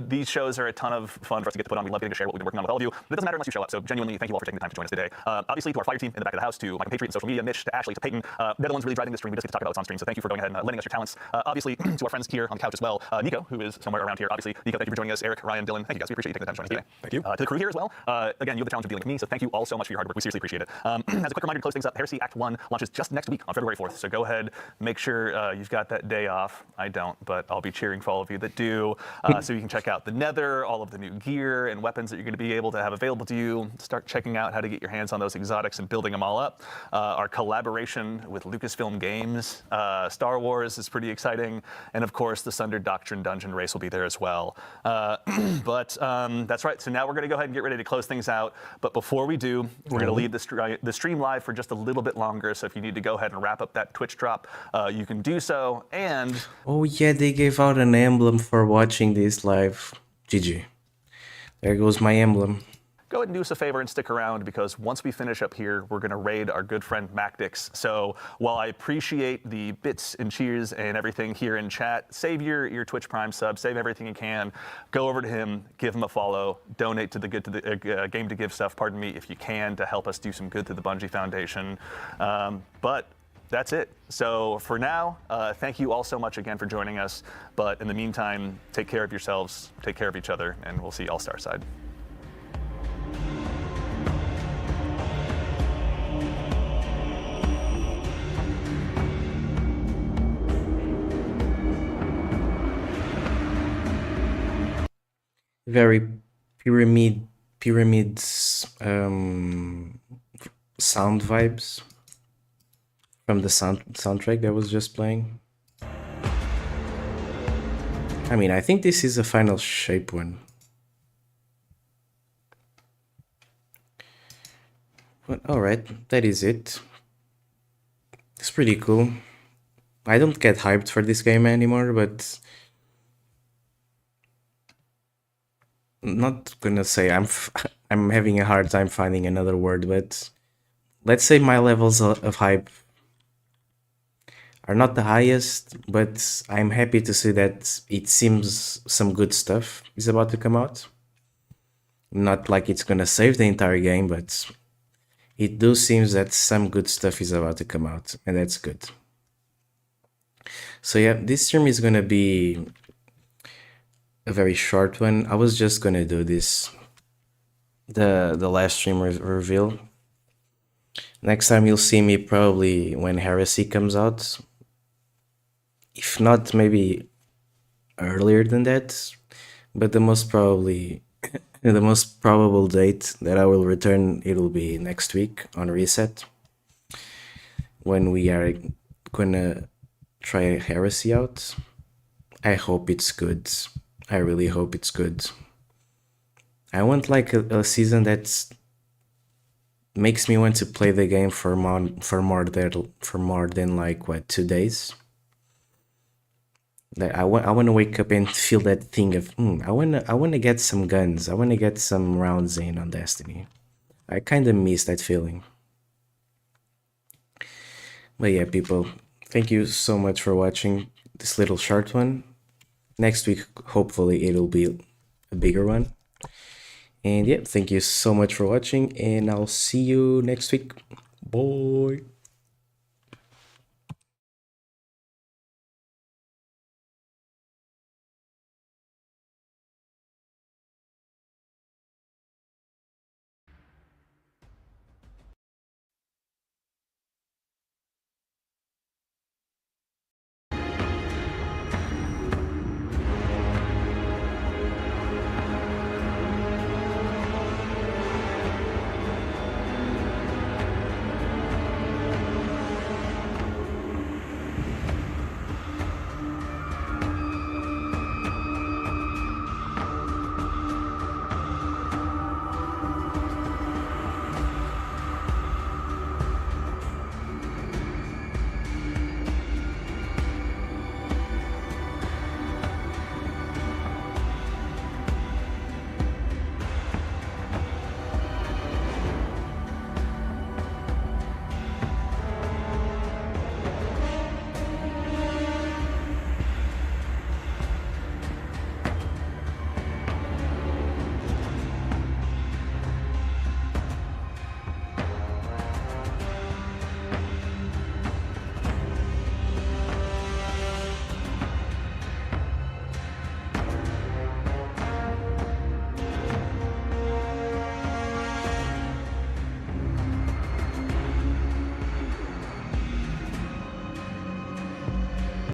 These shows are a ton of fun for us to get to put on. We love getting to share what we've been working on with all of you, but it doesn't matter unless you show up. So genuinely, thank you all for taking the time to join us today. Obviously, to our Fire team, team in the back of the house, to my compatriot in social media, Mitch, to Ashley, to Peyton. They're the ones really driving this stream. We just get to talk about what's on stream. So thank you for going ahead and lending us your talents. Obviously, to our friends here on the couch as well. Nico, who is somewhere around here. Obviously, Nico, thank you for joining us. Eric, Ryan, Dylan, thank you guys. We appreciate you taking the time to join us today. Thank you. To the crew here as well. Again, you have the challenge of dealing with me, so thank you all so much for your hard work. We seriously appreciate it. As a quick reminder to close things up, Heresy Act 1 launches just next week on February 4th. So go ahead, make sure you've got that day off. I don't, but I'll be cheering for all of you that do. So you can check out the Nether, all of the new gear and weapons that you're going to be able to have available to you. Start checking out how to get your hands on those exotics and building them all up. Our collaboration with Lucasfilm Games, Star Wars is pretty exciting. And of course, the Sunder Doctrine Dungeon race will be there as well. But that's right. So now we're going to go ahead and get ready to close things out. But before we do, we're going to leave the stream live for just a little bit longer. So if you need to go ahead and wrap up that Twitch drop, you can do so. And oh yeah, they gave out an emblem for watching this live. GG. There goes my emblem. go ahead and do us a favor and stick around, because once we finish up here, we're going to raid our good friend Macdix. So while I appreciate the bits and cheers and everything here in chat, save your Twitch Prime sub, save everything you can, go over to him, give him a follow, donate to the Game to Give stuff, pardon me, if you can, to help us do some good through the Bungie Foundation. But that's it. So for now, thank you all so much again for joining us. But in the meantime, take care of yourselves, take care of each other, and we'll see you all Starside. Very pyramids sound vibes from the soundtrack that was just playing. I mean, I think this is a final shape one. But alright, that is it. It's pretty cool. I don't get hyped for this game anymore, but not gonna say I'm having a hard time finding another word, but let's say my levels of hype are not the highest, but I'm happy to see that it seems some good stuff is about to come out. Not like it's gonna save the entire game, but it do seems that some good stuff is about to come out, and that's good. So yeah, this stream is gonna be a very short one. I was just gonna do this, the live stream reveal. Next time you'll see me probably when Heresy comes out. If not, maybe earlier than that. But the most probable date that I will return, it'll be next week on Reset, when we are gonna try Heresy out. I hope it's good. I really hope it's good. I want like a season that makes me want to play the game for more than like what, 2 days. That I want to wake up and feel that thing of I want to get some guns. I want to get some rounds in on Destiny. I kind of miss that feeling. But yeah, people, thank you so much for watching this little short one. Next week, hopefully, it'll be a bigger one. And yeah, thank you so much for watching, and I'll see you next week. Bye.